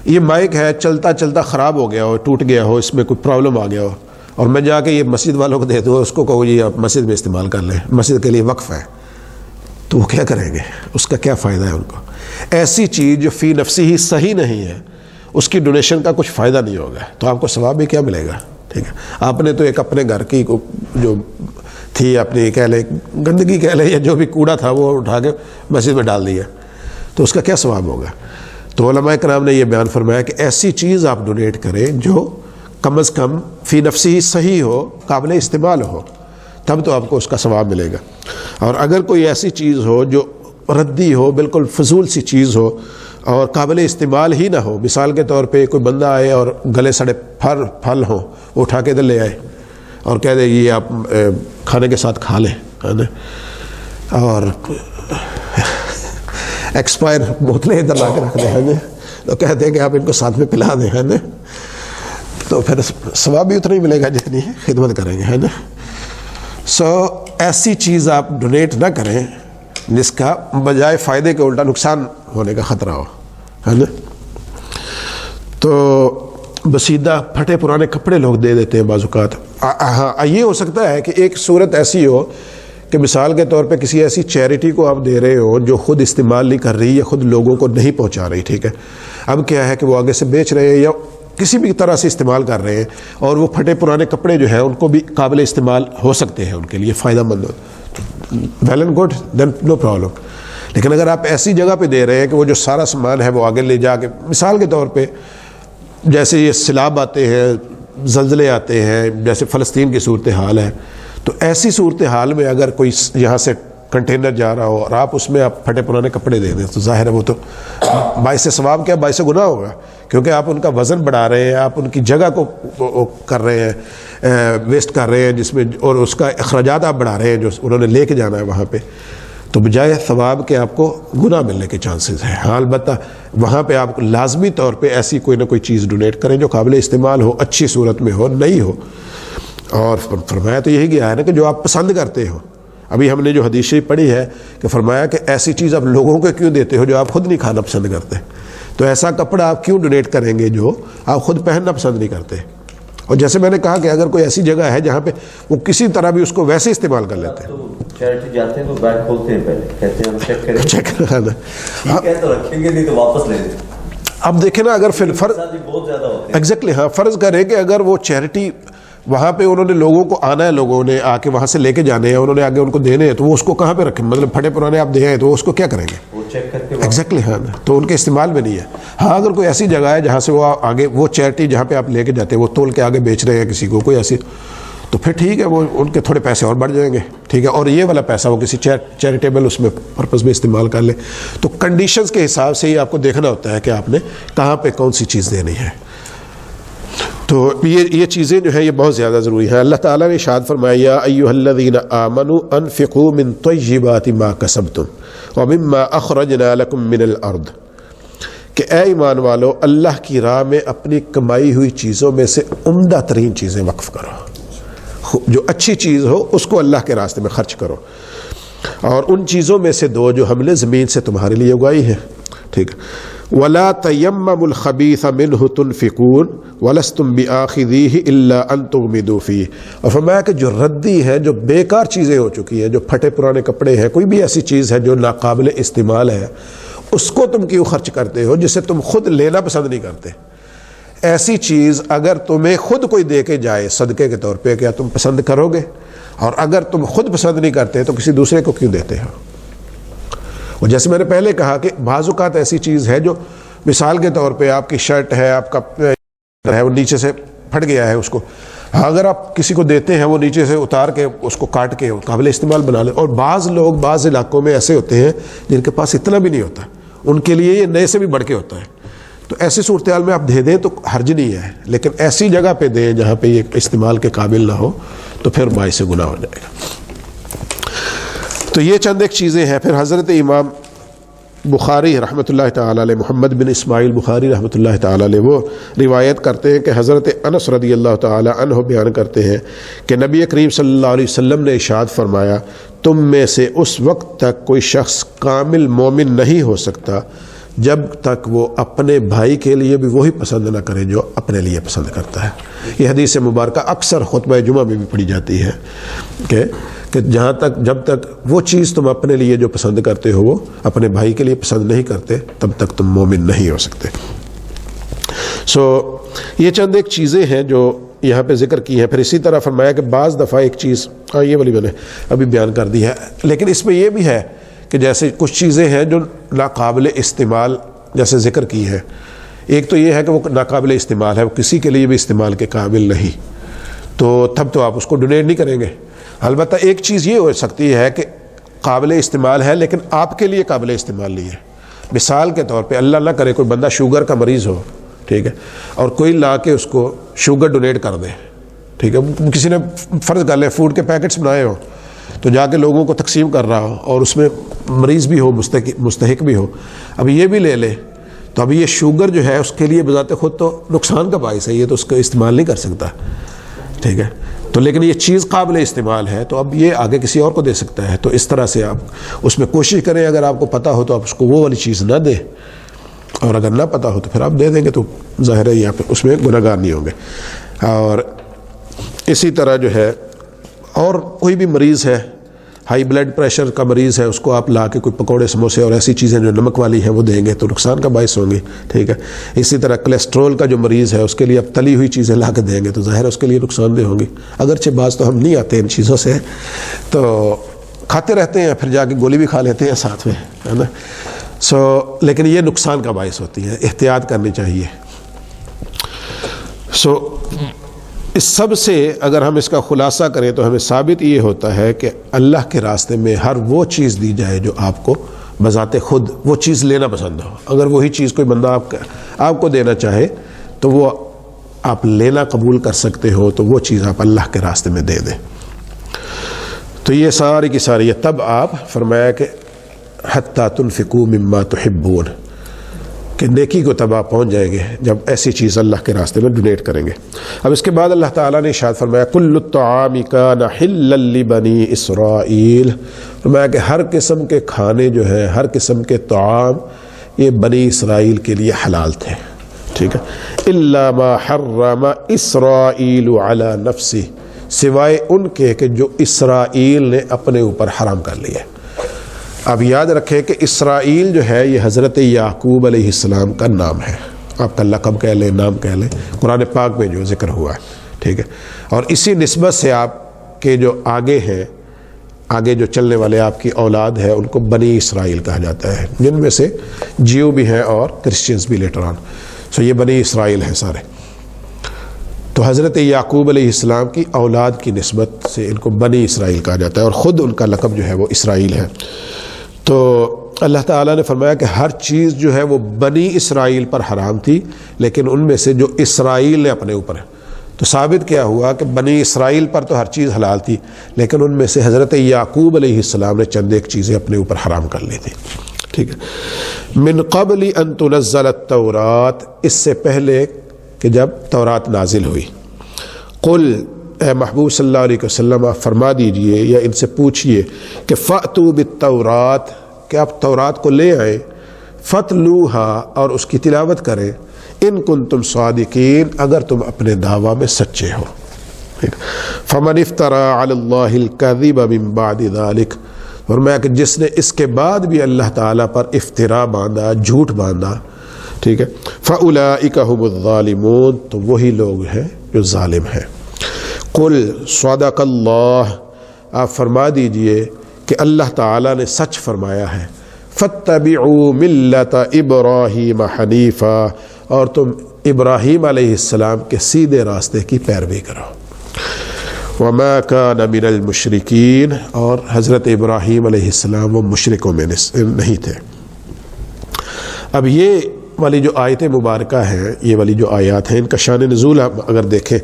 یہ مائک ہے چلتا چلتا خراب ہو گیا ہو، ٹوٹ گیا ہو، اس میں کوئی پرابلم آ گیا ہو اور میں جا کے یہ مسجد والوں کو دے دوں اس کو کہو جی آپ مسجد میں استعمال کر لیں، مسجد کے لیے وقف ہے، تو وہ کیا کریں گے؟ اس کا کیا فائدہ ہے ان کو؟ ایسی چیز جو فی نفسی ہی صحیح نہیں ہے اس کی ڈونیشن کا کچھ فائدہ نہیں ہوگا، تو آپ کو ثواب بھی کیا ملے گا؟ ٹھیک ہے، آپ نے تو ایک اپنے گھر کی جو تھی اپنی کہہ لیں گندگی کہہ لیں یا جو بھی کوڑا تھا وہ اٹھا کے مسجد میں ڈال دیا، تو اس کا کیا ثواب ہوگا؟ تو علماء کرام نے یہ بیان فرمایا کہ ایسی چیز آپ ڈونیٹ کریں جو کم از کم فی نفسی ہی صحیح ہو، قابل استعمال ہو، تب تو آپ کو اس کا ثواب ملے گا. اور اگر کوئی ایسی چیز ہو جو ردی ہو، بالکل فضول سی چیز ہو اور قابل استعمال ہی نہ ہو، مثال کے طور پہ کوئی بندہ آئے اور گلے سڑے پھل ہوں وہ اٹھا کے ادھر لے آئے اور کہہ دے یہ آپ کھانے کے ساتھ کھا لیں، ہے نا، اور ایکسپائر بوتلیں ادھر لا کے رکھ دیں، ہے نا، تو کہتے ہیں کہ آپ ان کو ساتھ میں پلا دیں، ہے نا، تو پھر ثواب بھی اتنا ہی ملے گا جتنی خدمت کریں گے، ہے نا. ایسی چیز آپ ڈونیٹ نہ کریں جس کا بجائے فائدے کے الٹا نقصان ہونے کا خطرہ ہو، ہے نا. تو بسیدہ پھٹے پرانے کپڑے لوگ دے دیتے ہیں بعض اوقات. ہاں یہ ہو سکتا ہے کہ ایک صورت ایسی ہو کہ مثال کے طور پہ کسی ایسی چیریٹی کو آپ دے رہے ہو جو خود استعمال نہیں کر رہی یا خود لوگوں کو نہیں پہنچا رہی، ٹھیک ہے. اب کیا ہے کہ وہ آگے سے بیچ رہے ہیں یا کسی بھی طرح سے استعمال کر رہے ہیں اور وہ پھٹے پرانے کپڑے جو ہیں ان کو بھی قابل استعمال ہو سکتے ہیں، ان کے لیے فائدہ مند ہو، well and good, then no problem. لیکن اگر آپ ایسی جگہ پہ دے رہے ہیں کہ وہ جو سارا سامان ہے وہ آگے لے جا کے، مثال کے طور پہ جیسے یہ سیلاب آتے ہیں، زلزلے آتے ہیں، جیسے فلسطین کی صورتحال ہے، تو ایسی صورتحال میں اگر کوئی یہاں سے کنٹینر جا رہا ہو اور آپ اس میں آپ پھٹے پرانے کپڑے دے دیں تو ظاہر ہے وہ تو باعث ثواب کیا باعث گناہ ہوگا، کیونکہ آپ ان کا وزن بڑھا رہے ہیں، آپ ان کی جگہ کو کر رہے ہیں، ویسٹ کر رہے ہیں جس میں، اور اس کا اخراجات آپ بڑھا رہے ہیں جو انہوں نے لے کے جانا ہے وہاں پہ، تو بجائے ثواب کے آپ کو گناہ ملنے کے چانسز ہیں. ہاں البتہ وہاں پہ آپ لازمی طور پہ ایسی کوئی نہ کوئی چیز ڈونیٹ کریں جو قابل استعمال ہو، اچھی صورت میں ہو، نہیں ہو. اور فرمایا تو یہی گیا ہے نا کہ جو آپ پسند کرتے ہو. ابھی ہم نے جو حدیث شریف پڑھی ہے کہ فرمایا کہ ایسی چیز آپ لوگوں کو کیوں دیتے ہو جو آپ خود نہیں کھانا پسند کرتے، تو ایسا کپڑا آپ کیوں ڈونیٹ کریں گے جو آپ خود پہننا پسند نہیں کرتے. اور جیسے میں نے کہا کہ اگر کوئی ایسی جگہ ہے جہاں پہ وہ کسی طرح بھی اس کو ویسے استعمال کر لیتے ہیں، چیریٹی جاتے ہیں تو بیگ کھولتے ہیں، پہلے کہتے ہیں چیک کریں، چیک کرنا ٹھیک ہے تو رکھیں گے نہیں تو واپس لے لیں. اب دیکھیں نا اگر پھر فرض بہت زیادہ ہوتے ہیں، ایگزیکٹلی ہاں فرض کریں کہ اگر وہ چیریٹی وہاں پہ انہوں نے لوگوں کو آنا ہے، لوگوں نے آ کے وہاں سے لے کے جانے ہیں، انہوں نے آگے ان کو دینے ہیں، تو وہ اس کو کہاں پہ رکھیں؟ مطلب پھٹے پرانے آپ دے ہیں تو اس کو کیا کریں گے؟ وہ چیک کر کے ایگزیکٹلی ہاں، تو ان کے استعمال میں نہیں ہے. ہاں اگر کوئی ایسی جگہ ہے جہاں سے وہ آگے وہ چیریٹی جہاں پہ آپ لے کے جاتے ہیں وہ تول کے آگے بیچ رہے ہیں کسی کو کوئی ایسی، تو پھر ٹھیک ہے، وہ ان کے تھوڑے پیسے اور بڑھ جائیں گے، ٹھیک ہے، اور یہ والا پیسہ وہ کسی چیریٹیبل اس میں پرپز میں استعمال کر لے. تو کنڈیشنز کے حساب سے ہی آپ کو دیکھنا ہوتا ہے کہ آپ نے کہاں پہ کون سی چیز دینی ہے. تو یہ چیزیں جو ہیں یہ بہت زیادہ ضروری ہیں. اللہ تعالیٰ نے ارشاد فرمایا یا ایھا الذین آمنوا انفقوا من طیبات ما کسبتم ومما اخرجنا لکم من الارض، کہ اے ایمان والو اللہ کی راہ میں اپنی کمائی ہوئی چیزوں میں سے عمدہ ترین چیزیں وقف کرو، جو اچھی چیز ہو اس کو اللہ کے راستے میں خرچ کرو، اور ان چیزوں میں سے دو جو ہم نے زمین سے تمہارے لیے اگائی ہیں، ٹھیک ہے. وَلَا تَيَمَّمُوا الْخَبِيثَ مِنْهُ تُنْفِقُونَ وَلَسْتُمْ بِآخِذِيهِ إِلَّا أَن تُغْمِضُوا فِيهِ. اور فرمایا کہ جو ردی ہے، جو بیکار چیزیں ہو چکی ہیں، جو پھٹے پرانے کپڑے ہیں، کوئی بھی ایسی چیز ہے جو ناقابل استعمال ہے، اس کو تم کیوں خرچ کرتے ہو جسے تم خود لینا پسند نہیں کرتے؟ ایسی چیز اگر تمہیں خود کوئی دے کے جائے صدقے کے طور پہ، کیا تم پسند کرو گے؟ اور اگر تم خود پسند نہیں کرتے تو کسی دوسرے کو کیوں دیتے ہو؟ اور جیسے میں نے پہلے کہا کہ بعض اوقات ایسی چیز ہے جو مثال کے طور پہ آپ کی شرٹ ہے، آپ کا ہے، وہ نیچے سے پھٹ گیا ہے، اس کو اگر آپ کسی کو دیتے ہیں وہ نیچے سے اتار کے اس کو کاٹ کے قابل استعمال بنا لیں. اور بعض لوگ بعض علاقوں میں ایسے ہوتے ہیں جن کے پاس اتنا بھی نہیں ہوتا، ان کے لیے یہ نئے سے بھی بڑھ کے ہوتا ہے. تو ایسی صورتحال میں آپ دے دیں تو حرج نہیں ہے، لیکن ایسی جگہ پہ دیں جہاں پہ یہ استعمال کے قابل نہ ہو تو پھر باعث گناہ ہو جائے گا. تو یہ چند ایک چیزیں ہیں. پھر حضرت امام بخاری رحمۃ اللہ تعالی علیہ، محمد بن اسماعیل بخاری رحمۃ اللہ تعالی علیہ، وہ روایت کرتے ہیں کہ حضرت انس رضی اللہ تعالی عنہ بیان کرتے ہیں کہ نبی کریم صلی اللہ علیہ وسلم نے ارشاد فرمایا، تم میں سے اس وقت تک کوئی شخص کامل مومن نہیں ہو سکتا جب تک وہ اپنے بھائی کے لیے بھی وہی پسند نہ کرے جو اپنے لیے پسند کرتا ہے. یہ حدیث مبارکہ اکثر خطبہ جمعہ میں بھی پڑھی جاتی ہے کہ جہاں تک جب تک وہ چیز تم اپنے لیے جو پسند کرتے ہو وہ اپنے بھائی کے لیے پسند نہیں کرتے تب تک تم مومن نہیں ہو سکتے. یہ چند ایک چیزیں ہیں جو یہاں پہ ذکر کی ہیں. پھر اسی طرح فرمایا کہ بعض دفعہ ایک چیز یہ والی میں نے ابھی بیان کر دی ہے، لیکن اس میں یہ بھی ہے کہ جیسے کچھ چیزیں ہیں جو ناقابل استعمال جیسے ذکر کی ہے. ایک تو یہ ہے کہ وہ ناقابل استعمال ہے، وہ کسی کے لیے بھی استعمال کے قابل نہیں، تو تب تو آپ اس کو ڈونیٹ نہیں کریں گے. البتہ ایک چیز یہ ہو سکتی ہے کہ قابل استعمال ہے لیکن آپ کے لیے قابل استعمال نہیں ہے. مثال کے طور پہ اللہ نہ کرے کوئی بندہ شوگر کا مریض ہو، ٹھیک ہے، اور کوئی لا کے اس کو شوگر ڈونیٹ کر دے، ٹھیک ہے، کسی نے فرض کر لے فوڈ کے پیکٹس بنائے ہو تو جا کے لوگوں کو تقسیم کر رہا ہو اور اس میں مریض بھی ہو، مستحق بھی ہو، اب یہ بھی لے لے تو اب یہ شوگر جو ہے اس کے لیے بذات خود تو نقصان کا باعث ہے، یہ تو اس کا استعمال نہیں کر سکتا، ٹھیک ہے. تو لیکن یہ چیز قابل استعمال ہے تو اب یہ آگے کسی اور کو دے سکتا ہے. تو اس طرح سے آپ اس میں کوشش کریں، اگر آپ کو پتہ ہو تو آپ اس کو وہ والی چیز نہ دیں، اور اگر نہ پتہ ہو تو پھر آپ دے دیں گے تو ظاہر ہے یہاں پہ اس میں گنہگار نہیں ہوں گے. اور اسی طرح جو ہے اور کوئی بھی مریض ہے، ہائی بلڈ پریشر کا مریض ہے، اس کو آپ لا کے کوئی پکوڑے سموسے اور ایسی چیزیں جو نمک والی ہیں وہ دیں گے تو نقصان کا باعث ہوں گی، ٹھیک ہے. اسی طرح کولیسٹرول کا جو مریض ہے اس کے لیے آپ تلی ہوئی چیزیں لا کے دیں گے تو ظاہر اس کے لیے نقصان دہ ہوں گی. اگرچہ بعض تو ہم نہیں آتے ان چیزوں سے، تو کھاتے رہتے ہیں، پھر جا کے گولی بھی کھا لیتے ہیں ساتھ میں، ہے نا. لیکن یہ نقصان کا باعث ہوتی ہے، احتیاط کرنی چاہیے. اس سب سے اگر ہم اس کا خلاصہ کریں تو ہمیں ثابت یہ ہوتا ہے کہ اللہ کے راستے میں ہر وہ چیز دی جائے جو آپ کو بذات خود وہ چیز لینا پسند ہو. اگر وہی چیز کوئی بندہ آپ کو دینا چاہے تو وہ آپ لینا قبول کر سکتے ہو تو وہ چیز آپ اللہ کے راستے میں دے دیں. تو یہ ساری کی ساری تب آپ فرمایا کہ حتیٰ تنفقوا مما تحبون، کہ نیکی کو تب آپ پہنچ جائیں گے جب ایسی چیز اللہ کے راستے میں ڈونیٹ کریں گے. اب اس کے بعد اللہ تعالیٰ نے ارشاد فرمایا کل الطعام کان حلا لبنی اسرائیل، فرمایا کہ ہر قسم کے کھانے جو ہیں، ہر قسم کے طعام یہ بنی اسرائیل کے لیے حلال تھے، ٹھیک ہے. الا ما حرم اسرائیل علی نفسہ، سوائے ان کے کہ جو اسرائیل نے اپنے اوپر حرام کر لیا. اب یاد رکھیں کہ اسرائیل جو ہے یہ حضرت یعقوب علیہ السلام کا نام ہے، آپ کا لقب کہہ لیں، نام کہہ لیں، قرآن پاک میں جو ذکر ہوا ہے، ٹھیک ہے. اور اسی نسبت سے آپ کے جو آگے ہیں، آگے جو چلنے والے آپ کی اولاد ہے ان کو بنی اسرائیل کہا جاتا ہے، جن میں سے جیو بھی ہیں اور کرسچنز بھی لیٹر آن. یہ بنی اسرائیل ہیں سارے. تو حضرت یعقوب علیہ السلام کی اولاد کی نسبت سے ان کو بنی اسرائیل کہا جاتا ہے، اور خود ان کا لقب جو ہے وہ اسرائیل ہے. تو اللہ تعالیٰ نے فرمایا کہ ہر چیز جو ہے وہ بنی اسرائیل پر حرام تھی، لیکن ان میں سے جو اسرائیل نے اپنے اوپر ہے، تو ثابت کیا ہوا کہ بنی اسرائیل پر تو ہر چیز حلال تھی، لیکن ان میں سے حضرت یعقوب علیہ السلام نے چند ایک چیزیں اپنے اوپر حرام کر لی تھی، ٹھیک ہے. من قبل ان تنزل التورات، اس سے پہلے کہ جب تورات نازل ہوئی. قل، اے محبوب صلی اللہ علیہ وسلم آپ فرما دیجئے یا ان سے پوچھئے کہ فأتوا بالتورات، کہ آپ تورات کو لے آئیں، فتلوہا، اور اس کی تلاوت کریں، ان کنتم صادقین، اگر تم اپنے دعویٰ میں سچے ہو. فمن افترى علی اللہ الکذب من بعد ذلک، فرمایا کہ جس نے اس کے بعد بھی اللہ تعالیٰ پر افترا باندھا، جھوٹ باندھا، ٹھیک ہے، فَأُولَئِكَ هُمُ الظَّالِمُونَ، تو وہی لوگ ہیں جو ظالم ہیں۔ قُلْ صَدَقَ اللَّهُ، آپ فرما دیجئے کہ اللہ تعالیٰ نے سچ فرمایا ہے، فَاتَّبِعُوا مِلَّةَ إِبْرَاهِيمَ حَنِيفًا، اور تم ابراہیم علیہ السلام کے سیدھے راستے کی پیروی کرو۔ وَمَا كَانَ مِنَ الْمُشْرِكِينَ، اور حضرت ابراہیم علیہ السلام وہ مشرکوں میں نہیں تھے۔ اب یہ والی جو آیت مبارکہ ہیں، یہ والی جو آیات ہیں، ان کا شان نزول اگر دیکھیں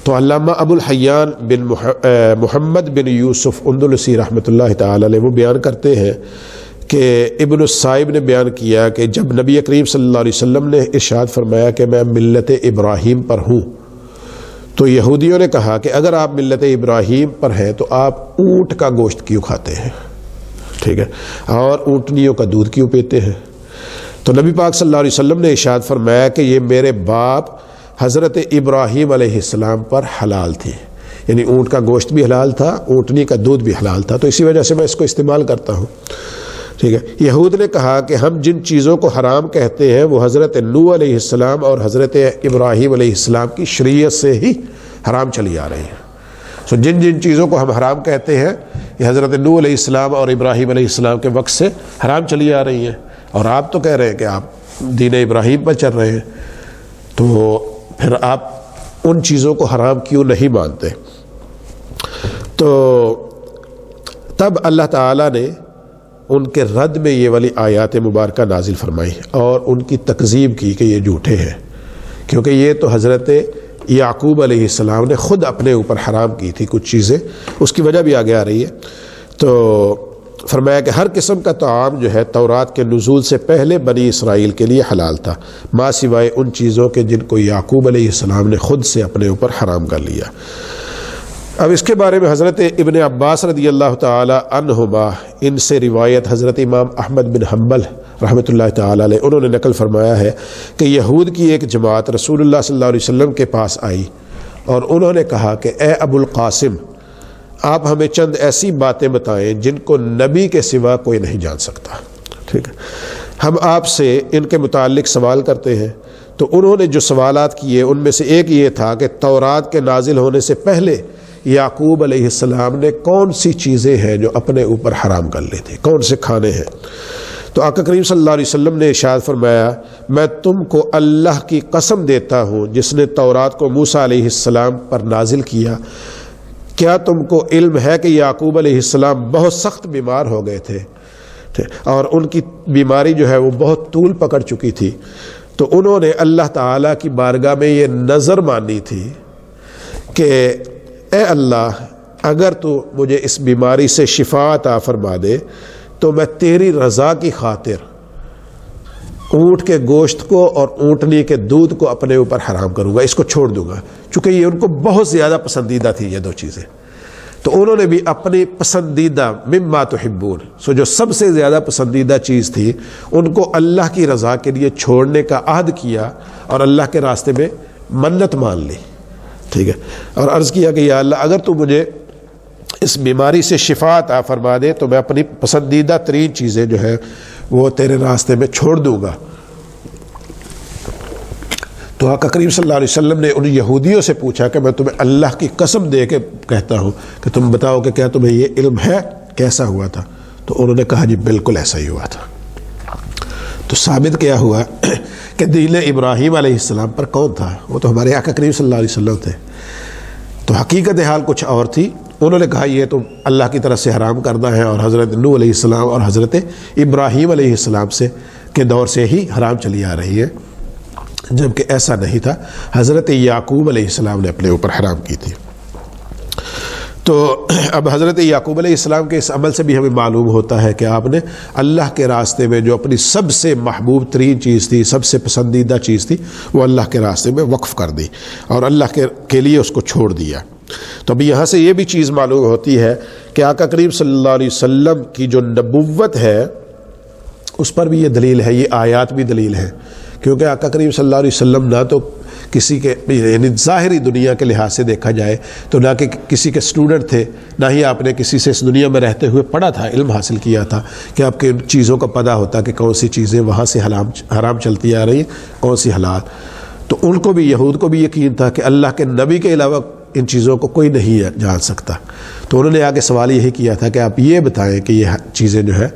تو علامہ ابو الحیان بن محمد بن یوسف اندلسی رحمۃ اللہ تعالی علیہ وہ بیان کرتے ہیں کہ ابن الصائب نے بیان کیا کہ جب نبی کریم صلی اللہ علیہ وسلم نے ارشاد فرمایا کہ میں ملت ابراہیم پر ہوں، تو یہودیوں نے کہا کہ اگر آپ ملت ابراہیم پر ہیں تو آپ اونٹ کا گوشت کیوں کھاتے ہیں، ٹھیک ہے، اور اونٹنیوں کا دودھ کیوں پیتے ہیں؟ تو نبی پاک صلی اللہ علیہ وسلم نے ارشاد فرمایا کہ یہ میرے باپ حضرت ابراہیم علیہ السلام پر حلال تھی، یعنی اونٹ کا گوشت بھی حلال تھا، اونٹنی کا دودھ بھی حلال تھا، تو اسی وجہ سے میں اس کو استعمال کرتا ہوں، ٹھیک ہے۔ یہود نے کہا کہ ہم جن چیزوں کو حرام کہتے ہیں وہ حضرت نوح علیہ السلام اور حضرت ابراہیم علیہ السلام کی شریعت سے ہی حرام چلی آ رہی ہیں۔ سو جن جن چیزوں کو ہم حرام کہتے ہیں یہ حضرت نوح علیہ السلام اور ابراہیم علیہ السلام کے وقت سے حرام چلی آ رہی ہیں، اور آپ تو کہہ رہے ہیں کہ آپ دین ابراہیم پر چل رہے ہیں، تو پھر آپ ان چیزوں کو حرام کیوں نہیں مانتے؟ تو تب اللہ تعالیٰ نے ان کے رد میں یہ والی آیات مبارکہ نازل فرمائی اور ان کی تکذیب کی کہ یہ جھوٹے ہیں، کیونکہ یہ تو حضرت یعقوب علیہ السلام نے خود اپنے اوپر حرام کی تھی کچھ چیزیں، اس کی وجہ بھی آگے آ رہی ہے۔ تو فرمایا کہ ہر قسم کا طعام جو ہے تورات کے نزول سے پہلے بنی اسرائیل کے لیے حلال تھا، ما سوائے ان چیزوں کے جن کو یعقوب علیہ السلام نے خود سے اپنے اوپر حرام کر لیا۔ اب اس کے بارے میں حضرت ابن عباس رضی اللہ تعالی عنہما، ان سے روایت حضرت امام احمد بن حنبل رحمۃ اللہ تعالی علیہ، انہوں نے نقل فرمایا ہے کہ یہود کی ایک جماعت رسول اللہ صلی اللہ علیہ وسلم کے پاس آئی اور انہوں نے کہا کہ اے ابو القاسم، آپ ہمیں چند ایسی باتیں بتائیں جن کو نبی کے سوا کوئی نہیں جان سکتا، ٹھیک ہے، ہم آپ سے ان کے متعلق سوال کرتے ہیں۔ تو انہوں نے جو سوالات کیے ان میں سے ایک یہ تھا کہ تورات کے نازل ہونے سے پہلے یعقوب علیہ السلام نے کون سی چیزیں ہیں جو اپنے اوپر حرام کر لی تھی، کون سے کھانے ہیں؟ تو آقا کریم صلی اللہ علیہ وسلم نے ارشاد فرمایا، میں تم کو اللہ کی قسم دیتا ہوں جس نے تورات کو موسیٰ علیہ السلام پر نازل کیا، کیا تم کو علم ہے کہ یعقوب علیہ السلام بہت سخت بیمار ہو گئے تھے اور ان کی بیماری جو ہے وہ بہت طول پکڑ چکی تھی، تو انہوں نے اللہ تعالیٰ کی بارگاہ میں یہ نظر مانی تھی کہ اے اللہ، اگر تو مجھے اس بیماری سے شفا عطا فرما دے تو میں تیری رضا کی خاطر اونٹ کے گوشت کو اور اونٹنی کے دودھ کو اپنے اوپر حرام کروں گا، اس کو چھوڑ دوں گا، چونکہ یہ ان کو بہت زیادہ پسندیدہ تھی یہ دو چیزیں۔ تو انہوں نے بھی اپنی پسندیدہ مما تحبون، سو جو سب سے زیادہ پسندیدہ چیز تھی ان کو اللہ کی رضا کے لیے چھوڑنے کا عہد کیا اور اللہ کے راستے میں منت مان لی، ٹھیک ہے، اور عرض کیا کہ یا اللہ، اگر تو مجھے اس بیماری سے شفا عطا فرما دے تو میں اپنی پسندیدہ ترین چیزیں جو ہے وہ تیرے راستے میں چھوڑ دوں گا۔ تو آقا کریم صلی اللہ علیہ وسلم نے ان یہودیوں سے پوچھا کہ میں تمہیں اللہ کی قسم دے کے کہتا ہوں کہ تم بتاؤ کہ کیا تمہیں یہ علم ہے کیسا ہوا تھا؟ تو انہوں نے کہا جی بالکل ایسا ہی ہوا تھا۔ تو ثابت کیا ہوا کہ دین ابراہیم علیہ السلام پر کون تھا؟ وہ تو ہمارے آقا کریم صلی اللہ علیہ وسلم تھے۔ تو حقیقت حال کچھ اور تھی، انہوں نے کہا یہ تو اللہ کی طرف سے حرام کردہ ہے اور حضرت نوح علیہ السلام اور حضرت ابراہیم علیہ السلام سے کے دور سے ہی حرام چلی آ رہی ہے، جبکہ ایسا نہیں تھا، حضرت یعقوب علیہ السلام نے اپنے اوپر حرام کی تھی۔ تو اب حضرت یعقوب علیہ السلام کے اس عمل سے بھی ہمیں معلوم ہوتا ہے کہ آپ نے اللہ کے راستے میں جو اپنی سب سے محبوب ترین چیز تھی، سب سے پسندیدہ چیز تھی، وہ اللہ کے راستے میں وقف کر دی اور اللہ کے لیے اس کو چھوڑ دیا۔ تو اب یہاں سے یہ بھی چیز معلوم ہوتی ہے کہ آقا کریم صلی اللہ علیہ وسلم کی جو نبوت ہے اس پر بھی یہ دلیل ہے، یہ آیات بھی دلیل ہے کیونکہ آقا کریم صلی اللہ علیہ وسلم نہ تو کسی کے یعنی ظاہری دنیا کے لحاظ سے دیکھا جائے تو نہ کہ کسی کے اسٹوڈنٹ تھے، نہ ہی آپ نے کسی سے اس دنیا میں رہتے ہوئے پڑھا تھا، علم حاصل کیا تھا کہ آپ کے چیزوں کا پتہ ہوتا کہ کون سی چیزیں وہاں سے حرام چلتی آ رہی ہیں، کون سی حلال۔ تو ان کو بھی، یہود کو بھی یقین تھا کہ اللہ کے نبی کے علاوہ ان چیزوں کو کوئی نہیں جان سکتا، تو انہوں نے آگے سوال یہی کیا تھا کہ آپ یہ بتائیں کہ یہ چیزیں جو ہے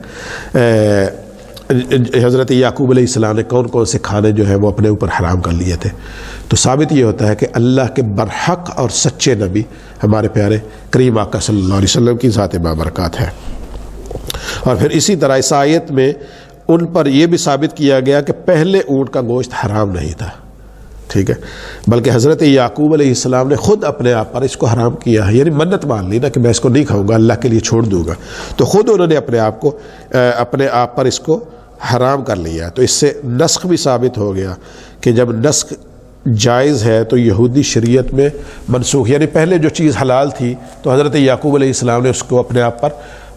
حضرت یعقوب علیہ السلام نے کون کون سے کھانے جو ہیں وہ اپنے اوپر حرام کر لیے تھے۔ تو ثابت یہ ہوتا ہے کہ اللہ کے برحق اور سچے نبی ہمارے پیارے کریم آقا صلی اللہ علیہ وسلم کی ذات بابرکات ہے۔ اور پھر اسی طرح اس آیت میں ان پر یہ بھی ثابت کیا گیا کہ پہلے اونٹ کا گوشت حرام نہیں تھا، ٹھیک ہے، بلکہ حضرت یعقوب علیہ السلام نے خود اپنے آپ پر اس کو حرام کیا ہے، یعنی منت مان لی نا کہ میں اس کو نہیں کھاؤں گا، اللہ کے لیے چھوڑ دوں گا، تو خود انہوں نے اپنے آپ پر اس کو حرام کر لیا۔ تو اس سے نسخ بھی ثابت ہو گیا کہ جب نسخ جائز ہے تو یہودی شریعت میں منسوخ، یعنی پہلے جو چیز حلال تھی تو حضرت یعقوب علیہ السلام نے اس کو اپنے آپ پر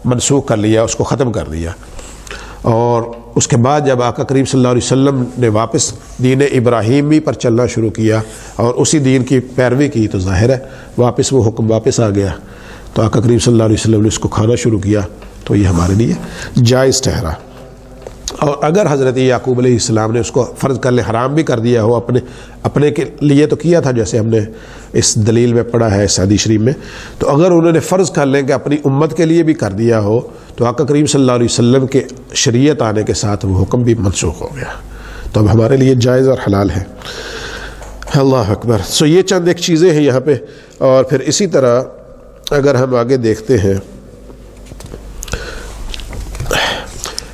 منسوخ کر لیا، اس کو ختم کر دیا۔ اور اس کے بعد جب آقا کریم صلی اللہ علیہ وسلم نے واپس دین ابراہیمی پر چلنا شروع کیا اور اسی دین کی پیروی کی تو ظاہر ہے واپس وہ حکم واپس آ گیا، تو آقا کریم صلی اللہ علیہ وسلم نے اس کو کھانا شروع کیا، تو یہ ہمارے لیے جائز ٹھہرا۔ اور اگر حضرت یعقوب علیہ السلام نے اس کو فرض کر لے حرام بھی کر دیا ہو، اپنے کے لیے تو کیا تھا جیسے ہم نے اس دلیل میں پڑھا ہے اس حدیث شریف میں، تو اگر انہوں نے فرض کر لیں کہ اپنی امت کے لیے بھی کر دیا ہو تو آقا کریم صلی اللہ علیہ وسلم کے شریعت آنے کے ساتھ وہ حکم بھی منسوخ ہو گیا، تو اب ہمارے لیے جائز اور حلال ہے۔ اللہ اکبر۔ سو یہ چند ایک چیزیں ہیں یہاں پہ، اور پھر اسی طرح اگر ہم آگے دیکھتے ہیں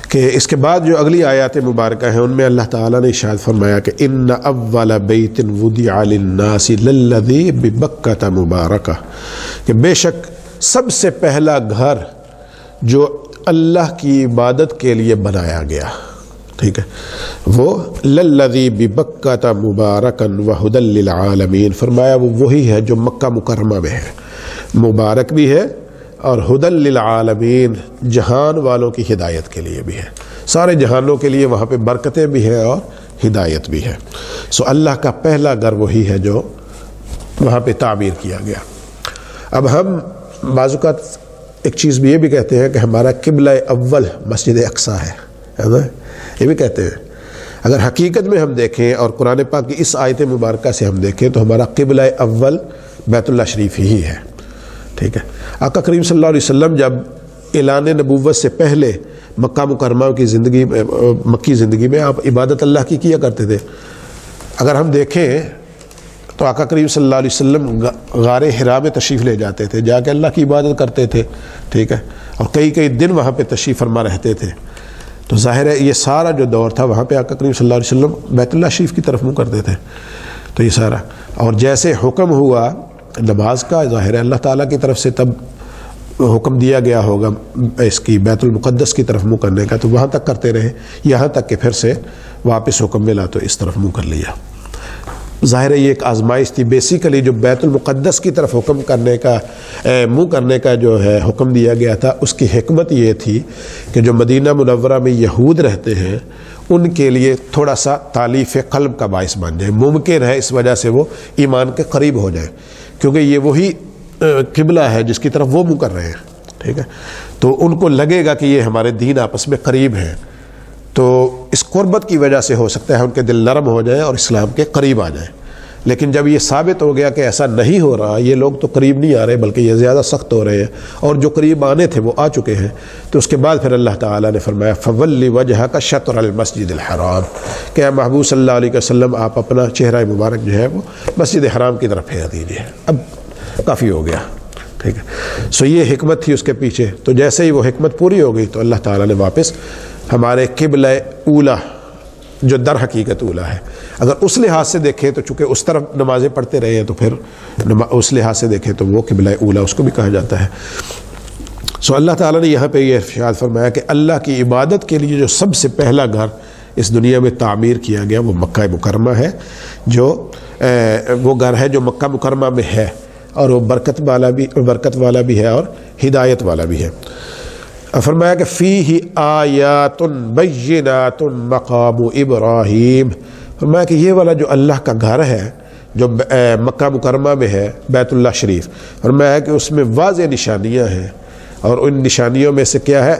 کہ اس کے بعد جو اگلی آیات مبارکہ ہیں ان میں اللہ تعالیٰ نے ارشاد فرمایا کہ ان اول بیت وضع للناس للذی ببکۃ مبارکہ، کہ بے شک سب سے پہلا گھر جو اللہ کی عبادت کے لیے بنایا گیا، ٹھیک ہے، وہ للذی ببکۃ مبارکا وہدی للعالمین، فرمایا وہ وہی ہے جو مکہ مکرمہ میں ہے، مبارک بھی ہے اور ہدی للعالمین، جہان والوں کی ہدایت کے لیے بھی ہے، سارے جہانوں کے لیے وہاں پہ برکتیں بھی ہیں اور ہدایت بھی ہے۔ سو اللہ کا پہلا گھر وہی ہے جو وہاں پہ تعمیر کیا گیا۔ اب ہم بعض اوقات ایک چیز بھی یہ بھی کہتے ہیں کہ ہمارا قبلہ اول مسجد اقصیٰ ہے نا، یہ بھی کہتے ہیں۔ اگر حقیقت میں ہم دیکھیں اور قرآن پاک کی اس آیت مبارکہ سے ہم دیکھیں تو ہمارا قبلہ اول بیت اللہ شریف ہی ہے، ٹھیک ہے۔ آقا کریم صلی اللہ علیہ وسلم جب اعلان نبوت سے پہلے مکہ مکرمہ کی زندگی میں، مکی زندگی میں آپ عبادت اللہ کی کیا کرتے تھے۔ اگر ہم دیکھیں تو آقا کریم صلی اللہ علیہ وسلم غار حرا میں تشریف لے جاتے تھے، جا کے اللہ کی عبادت کرتے تھے، ٹھیک ہے، اور کئی دن وہاں پہ تشریف فرما رہتے تھے۔ تو ظاہر ہے یہ سارا جو دور تھا وہاں پہ آقا کریم صلی اللہ علیہ وسلم بیت اللہ شریف کی طرف منہ کرتے تھے، تو یہ سارا، اور جیسے حکم ہوا نماز کا، ظاہر ہے اللہ تعالیٰ کی طرف سے تب حکم دیا گیا ہوگا اس کی بیت المقدس کی طرف منہ کرنے کا، تو وہاں تک کرتے رہے، یہاں تک کہ پھر سے واپس حکم ملا تو اس طرف منہ کر لیا۔ ظاہر ہے یہ ایک آزمائش تھی، بیسیکلی جو بیت المقدس کی طرف حکم کرنے کا، منہ کرنے کا جو ہے حکم دیا گیا تھا، اس کی حکمت یہ تھی کہ جو مدینہ منورہ میں یہود رہتے ہیں ان کے لیے تھوڑا سا تالیف قلب کا باعث بن جائے، ممکن ہے اس وجہ سے وہ ایمان کے قریب ہو جائیں، کیونکہ یہ وہی قبلہ ہے جس کی طرف وہ منہ کر رہے ہیں، ٹھیک ہے، تو ان کو لگے گا کہ یہ ہمارے دین آپس میں قریب ہیں، تو اس قربت کی وجہ سے ہو سکتا ہے ان کے دل نرم ہو جائیں اور اسلام کے قریب آ جائیں۔ لیکن جب یہ ثابت ہو گیا کہ ایسا نہیں ہو رہا، یہ لوگ تو قریب نہیں آ رہے بلکہ یہ زیادہ سخت ہو رہے ہیں، اور جو قریب آنے تھے وہ آ چکے ہیں، تو اس کے بعد پھر اللہ تعالیٰ نے فرمایا فَوَلِّ وَجْهَكَ شَطْرَ الْمَسْجِدِ الْحَرَامِ، کہ محبوب صلی اللہ علیہ وسلم آپ اپنا چہرہ مبارک جو ہے وہ مسجد حرام کی طرف پھیر دیجیے۔ اب کافی ہو گیا، ٹھیک ہے۔ سو یہ حکمت تھی اس کے پیچھے، تو جیسے ہی وہ حکمت پوری ہو گئی تو اللہ تعالیٰ نے واپس ہمارے قبلہ اولا جو در حقیقت اولا ہے، اگر اس لحاظ سے دیکھیں تو چونکہ اس طرف نمازیں پڑھتے رہے ہیں تو پھر اس لحاظ سے دیکھیں تو وہ قبلہ اولا اس کو بھی کہا جاتا ہے۔ سو اللہ تعالیٰ نے یہاں پہ یہ ارشاد فرمایا کہ اللہ کی عبادت کے لیے جو سب سے پہلا گھر اس دنیا میں تعمیر کیا گیا وہ مکہ مکرمہ ہے، جو وہ گھر ہے جو مکہ مکرمہ میں ہے، اور وہ برکت والا بھی ہے اور ہدایت والا بھی ہے۔ فرمایا کہ فیہ آیات بینات مقام ابراہیم، فرمایا کہ یہ والا جو اللہ کا گھر ہے جو مکہ مکرمہ میں ہے بیت اللہ شریف، فرمایا کہ اس میں واضح نشانیاں ہیں، اور ان نشانیوں میں سے کیا ہے؟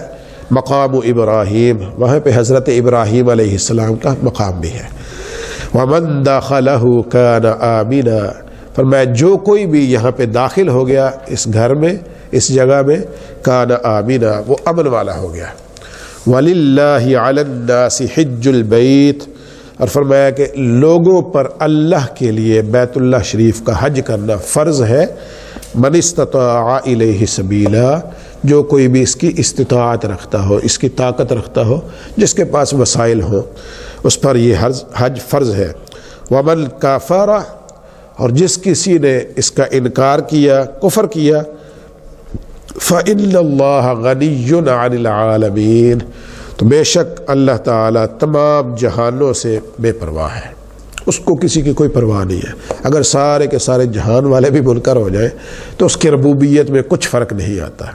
مقام ابراہیم، وہاں پہ حضرت ابراہیم علیہ السلام کا مقام بھی ہے۔ وَمَن دَخَلَهُ كَانَ آمِنًا، فرمایا جو کوئی بھی یہاں پہ داخل ہو گیا اس گھر میں، اس جگہ میں، کان آمینہ، وہ امن والا ہو گیا۔ وَلِلَّهِ عَلَى النَّاسِ حِجُّ الْبَيْتِ، اور فرمایا کہ لوگوں پر اللہ کے لیے بیت اللہ شریف کا حج کرنا فرض ہے۔ من استطاع الیہ سبیلا، جو کوئی بھی اس کی استطاعت رکھتا ہو، اس کی طاقت رکھتا ہو، جس کے پاس وسائل ہو، اس پر یہ حج فرض ہے۔ ومن کافر، اور جس کسی نے اس کا انکار کیا، کفر کیا، فإن اللہ غنی عن العالمین، تو بے شک اللہ تعالیٰ تمام جہانوں سے بے پرواہ ہے، اس کو کسی کی کوئی پرواہ نہیں ہے۔ اگر سارے کے سارے جہان والے بھی منکر ہو جائیں تو اس کی ربوبیت میں کچھ فرق نہیں آتا۔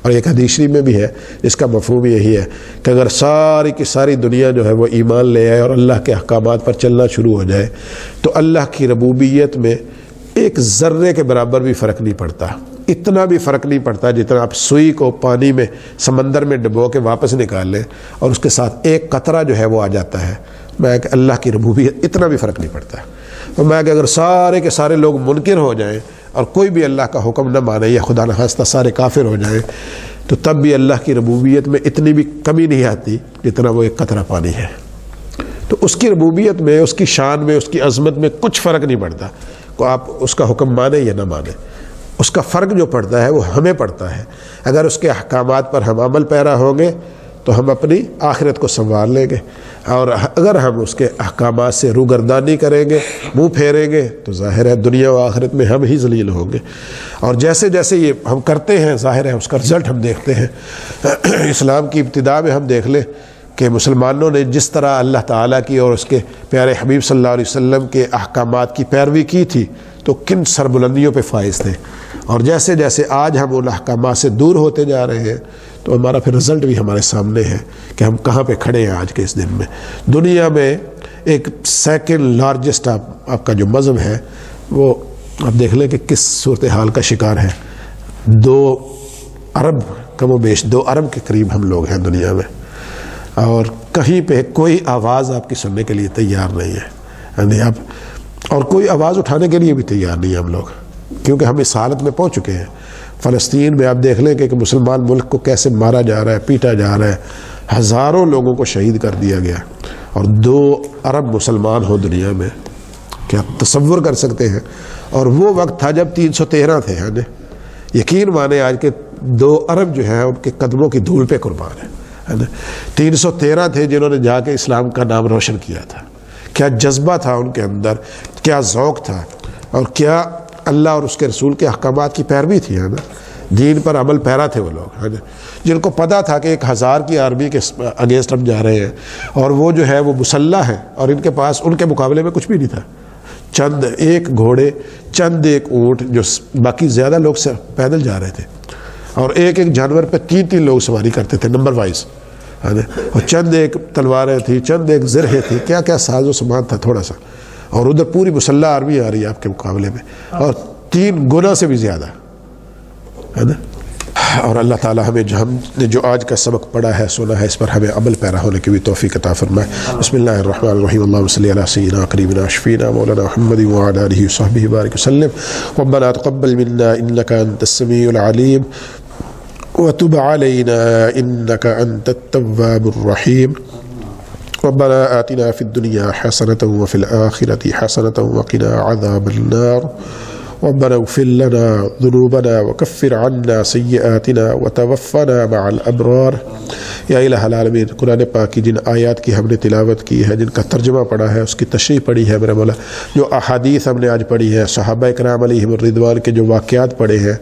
اور ایک حدیث شریف میں بھی ہے جس کا مفہوم یہی ہے کہ اگر ساری کی ساری دنیا جو ہے وہ ایمان لے آئے اور اللہ کے احکامات پر چلنا شروع ہو جائے تو اللہ کی ربوبیت میں ایک ذرے کے برابر بھی فرق نہیں پڑتا، اتنا بھی فرق نہیں پڑتا جتنا آپ سوئی کو پانی میں سمندر میں ڈبو کے واپس نکال لیں اور اس کے ساتھ ایک قطرہ جو ہے وہ آ جاتا ہے۔ میں کہ اللہ کی ربوبیت اتنا بھی فرق نہیں پڑتا۔ تو میں کہ اگر سارے کے سارے لوگ منکر ہو جائیں اور کوئی بھی اللہ کا حکم نہ مانے یا خدا نخواستہ سارے کافر ہو جائیں تو تب بھی اللہ کی ربوبیت میں اتنی بھی کمی نہیں آتی جتنا وہ ایک قطرہ پانی ہے۔ تو اس کی ربوبیت میں، اس کی شان میں، اس کی عظمت میں کچھ فرق نہیں پڑتا کہ آپ اس کا حکم مانیں یا نہ مانیں۔ اس کا فرق جو پڑتا ہے وہ ہمیں پڑتا ہے۔ اگر اس کے احکامات پر ہم عمل پیرا ہوں گے تو ہم اپنی آخرت کو سنوار لیں گے، اور اگر ہم اس کے احکامات سے روگردانی کریں گے، منہ پھیریں گے، تو ظاہر ہے دنیا و آخرت میں ہم ہی ذلیل ہوں گے۔ اور جیسے جیسے یہ ہم کرتے ہیں ظاہر ہے اس کا رزلٹ ہم دیکھتے ہیں۔ اسلام کی ابتدا میں ہم دیکھ لیں کہ مسلمانوں نے جس طرح اللہ تعالیٰ کی اور اس کے پیارے حبیب صلی اللہ علیہ وسلم کے احکامات کی پیروی کی تھی تو کن سربلندیوں پہ فائز تھے، اور جیسے جیسے آج ہم ان احکامات سے دور ہوتے جا رہے ہیں تو ہمارا پھر رزلٹ بھی ہمارے سامنے ہے کہ ہم کہاں پہ کھڑے ہیں آج کے اس دن میں۔ دنیا میں ایک سیکنڈ لارجسٹ آپ کا جو مذہب ہے وہ آپ دیکھ لیں کہ کس صورتحال کا شکار ہے۔ 2 ارب کم و بیش 2 ارب کے قریب ہم لوگ ہیں دنیا میں، اور کہیں پہ کوئی آواز آپ کی سننے کے لیے تیار نہیں ہے، یعنی آپ اور کوئی آواز اٹھانے کے لیے بھی تیار نہیں ہے ہم لوگ، کیونکہ ہم اس حالت میں پہنچ چکے ہیں۔ فلسطین میں آپ دیکھ لیں کہ ایک مسلمان ملک کو کیسے مارا جا رہا ہے، پیٹا جا رہا ہے، ہزاروں لوگوں کو شہید کر دیا گیا، اور 2 ارب مسلمان ہو دنیا میں، کیا تصور کر سکتے ہیں؟ اور وہ وقت تھا جب 313 تھے، ہے نا؟ یقین مانے آج کے 2 ارب جو ہیں ان کے قدموں کی دھول پہ قربان ہے نا؟ 313 تھے جنہوں نے جا کے اسلام کا نام روشن کیا تھا۔ کیا جذبہ تھا ان کے اندر، کیا ذوق تھا، اور کیا اللہ اور اس کے رسول کے احکامات کی پیروی تھی، ہے نا؟ دین پر عمل پیرا تھے وہ لوگ، ہے نا؟ جن کو پتہ تھا کہ 1000 کی آرمی کے اگینسٹ ہم جا رہے ہیں، اور وہ جو ہے وہ مسلح ہے، اور ان کے پاس ان کے مقابلے میں کچھ بھی نہیں تھا، چند ایک گھوڑے، چند ایک اونٹ، جو باقی زیادہ لوگ سے پیدل جا رہے تھے، اور ایک ایک جانور پہ 3 لوگ سواری کرتے تھے نمبر وائز، ہے نا؟ اور چند ایک تلواریں تھیں، چند ایک زرہیں تھیں، کیا کیا ساز و سامان تھا تھوڑا سا، اور ادھر پوری مسلح آرمی آ رہی ہے آپ کے مقابلے میں، اور 3 گنا سے بھی زیادہ، ہے نا؟ اور اللہ تعالی ہم نے جو آج کا سبق پڑھا ہے، سنا ہے، اس پر ہمیں عمل پیرا ہونے کی بھی توفیق عطا فرمائے۔ بسم اللہ الرحمن الرحیم، اللہم صلی علی سیدنا قریبنا شفینا مولانا محمد وعلی آلہ وصحبہ بارک وسلم۔ ربنا تقبل منا انک انت السمیع العلیم وتب علینا انک انت التواب الرحیم۔ ربنا آتنا في الدنيا حسنة وفي الآخرة حسنة وقنا عذاب النار۔ ربنا اغفر لنا ذنوبنا وكفر عنا سيئاتنا وتوفنا مع الأبرار۔ یا الہ العالمین، قرآن پاک کی جن آیات کی ہم نے تلاوت کی ہے، جن کا ترجمہ پڑھا ہے، اس کی تشریح پڑھی ہے میرے مولا، جو احادیث ہم نے آج پڑھی ہے، صحابہ کرام علیہم الرضوان کے جو واقعات پڑھے ہیں،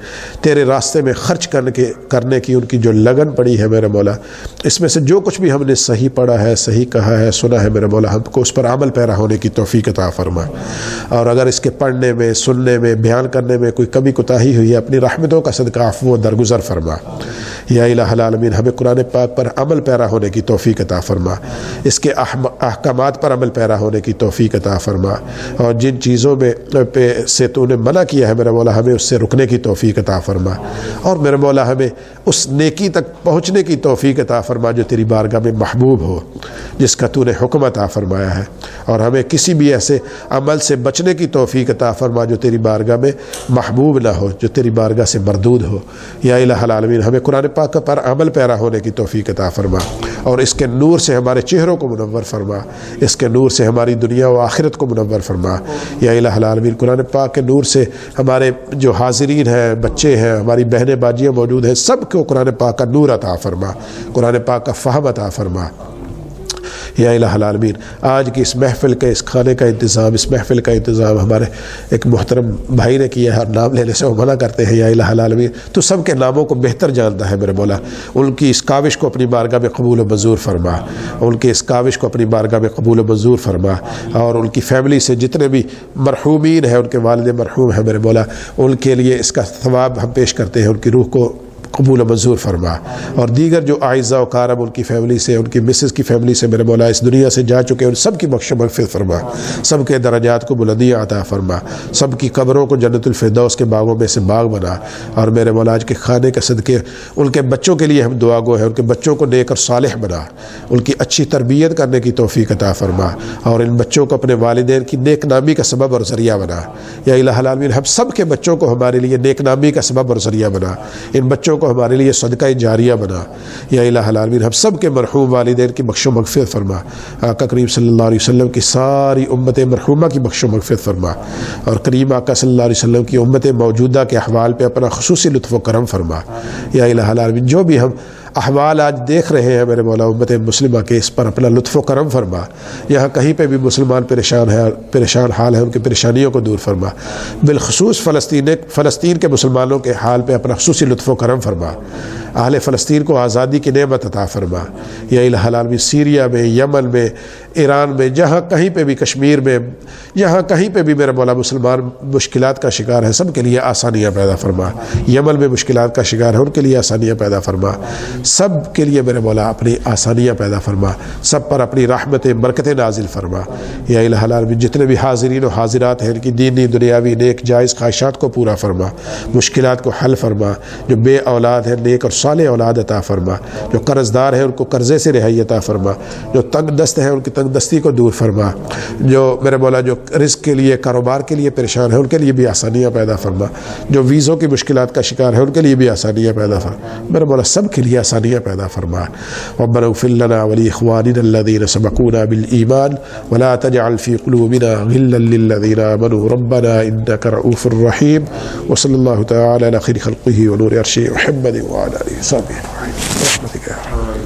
تیرے راستے میں خرچ کرنے کی ان کی جو لگن پڑی ہے میرے مولا، اس میں سے جو کچھ بھی ہم نے صحیح پڑھا ہے، صحیح کہا ہے، سنا ہے میرے مولا، ہم کو اس پر عمل پیرا ہونے کی توفیق عطا فرما، اور اگر اس کے پڑھنے میں، سننے میں، بیان کرنے میں کوئی کمی کوتاہی ہوئی ہے، اپنی رحمتوں کا صدقہ عفو و درگزر فرما۔ یا الہ العالمین ہمیں قرآن پاک پر عمل پیرا ہونے کی توفیق عطا فرما، اس کے احکامات پر عمل پیرا ہونے کی توفیق عطا فرما، اور جن چیزوں میں سے تو نے منع کیا ہے میرے مولا ہمیں اس سے رکنے کی توفیق عطا فرما، اور میرے مولا ہمیں اس نیکی تک پہنچنے کی توفیق عطا فرما جو تیری بارگاہ میں محبوب ہو، جس کا تو نے حکم عطا فرمایا ہے، اور ہمیں کسی بھی ایسے عمل سے بچنے کی توفیق عطا فرما جو تیری بارگاہ میں محبوب نہ ہو، جو تیری بارگاہ سے مردود ہو۔ یا الہ العالمین ہمیں قرآن پاک پر عمل پیرا ہونے کی توفیق عطا فرما، اور اس کے نور سے ہمارے چہروں کو منور فرما، اس کے نور سے ہماری دنیا و آخرت کو منور فرما۔ یا الہ العالمین قرآن پاک کے نور سے ہمارے جو حاضرین ہیں، بچے ہیں، ہماری بہنیں باجیاں موجود ہیں، سب کو قرآن پاک کا نور عطا فرما، قرآن پاک کا فہم عطا فرما۔ یا الہ العالمین آج کی اس محفل کا، اس کھانے کا انتظام، اس محفل کا انتظام ہمارے ایک محترم بھائی نے کیا ہے، اور نام لینے سے وہ منع کرتے ہیں۔ یا الہ العالمین تو سب کے ناموں کو بہتر جانتا ہے میرے مولا، ان کی اس کاوش کو اپنی بارگاہ میں قبول و منظور فرما، ان کی اس کاوش کو اپنی بارگاہ میں قبول و منظور فرما، اور ان کی فیملی سے جتنے بھی مرحومین ہیں، ان کے والد مرحوم ہیں میرے مولا، ان کے لیے اس کا ثواب ہم پیش کرتے ہیں، ان کی روح کو قبول و منظور فرما، اور دیگر جو اعزاء و کارم ان کی فیملی سے، ان کی مسز کی فیملی سے میرے مولا اس دنیا سے جا چکے ان سب کی بخش و مغفرت فرما، سب کے درجات کو بلندیاں عطا فرما، سب کی قبروں کو جنت الفردوس کے باغوں میں سے باغ بنا، اور میرے مولا آج کے کھانے کے صدقے ان کے بچوں کے لیے ہم دعا گو ہیں، ان کے بچوں کو نیک اور صالح بنا، ان کی اچھی تربیت کرنے کی توفیق عطا فرما، اور ان بچوں کو اپنے والدین کی نیک نامی کا سبب اور ذریعہ بنا۔ یا الہ العالمین ہم سب کے بچوں کو ہمارے لیے نیک نامی کا سبب اور ذریعہ بنا، ان بچوں کو ہمارے لیے صدقہ جاریہ بنا۔ یا الہ العالمین ہم سب کے مرحوم والدین کی بخش و مغفرت فرما، آقا کریم صلی اللہ علیہ وسلم کی ساری امت مرحومہ کی بخش و مغفرت فرما، اور کریم آقا صلی اللہ علیہ وسلم کی امت موجودہ کے احوال پہ اپنا خصوصی لطف و کرم فرما۔ یا الہ العالمین جو بھی ہم احوال آج دیکھ رہے ہیں میرے مولا امت مسلمہ کے، اس پر اپنا لطف و کرم فرما، یہاں کہیں پہ بھی مسلمان پریشان حال ہے ان کی پریشانیوں کو دور فرما، بالخصوص فلسطین کے مسلمانوں کے حال پہ اپنا خصوصی لطف و کرم فرما، اہل فلسطین کو آزادی کی نعمت عطا فرما۔ یا الہ العالمین سیریا میں، یمن میں، ایران میں، جہاں کہیں پہ بھی، کشمیر میں، جہاں کہیں پہ بھی میرے مولا مسلمان مشکلات کا شکار ہے، سب کے لیے آسانیاں پیدا فرما، یمن میں مشکلات کا شکار ہے ان کے لیے آسانیاں پیدا فرما، سب کے لیے میرے مولا اپنی آسانیاں پیدا فرما، سب پر اپنی رحمت برکت نازل فرما۔ یا الہ العالمین جتنے بھی حاضرین و حاضرات ہیں ان کی دینی دنیاوی نیک جائز خواہشات کو پورا فرما، مشکلات کو حل فرما، جو بے اولاد ہے نیک اور صالح اولاد عطا فرما، جو قرض دار ہے ان کو قرضے سے رہائی عطا فرما، جو تنگ دست ہے ان کی تنگ دستی کو دور فرما، جو میرے مولا جو رزق کے لیے کاروبار کے لیے پریشان ہے ان کے لیے بھی آسانیاں پیدا فرما، جو ویزوں کی مشکلات کا شکار ہے ان کے لیے بھی آسانیاں پیدا فرما، میرے مولا سب کے لیے آسانیاں پیدا فرما۔ ربنا اغفر لنا ولإخواننا الذين سبقونا بالإيمان ولا تجعل في قلوبنا غلا للذين آمنوا ربنا إنك رؤوف رحيم، وصلى الله تعالى على خير خلقه ونور عرشه محمد وعلى آله وصحبه أجمعين برحمتك يا رب۔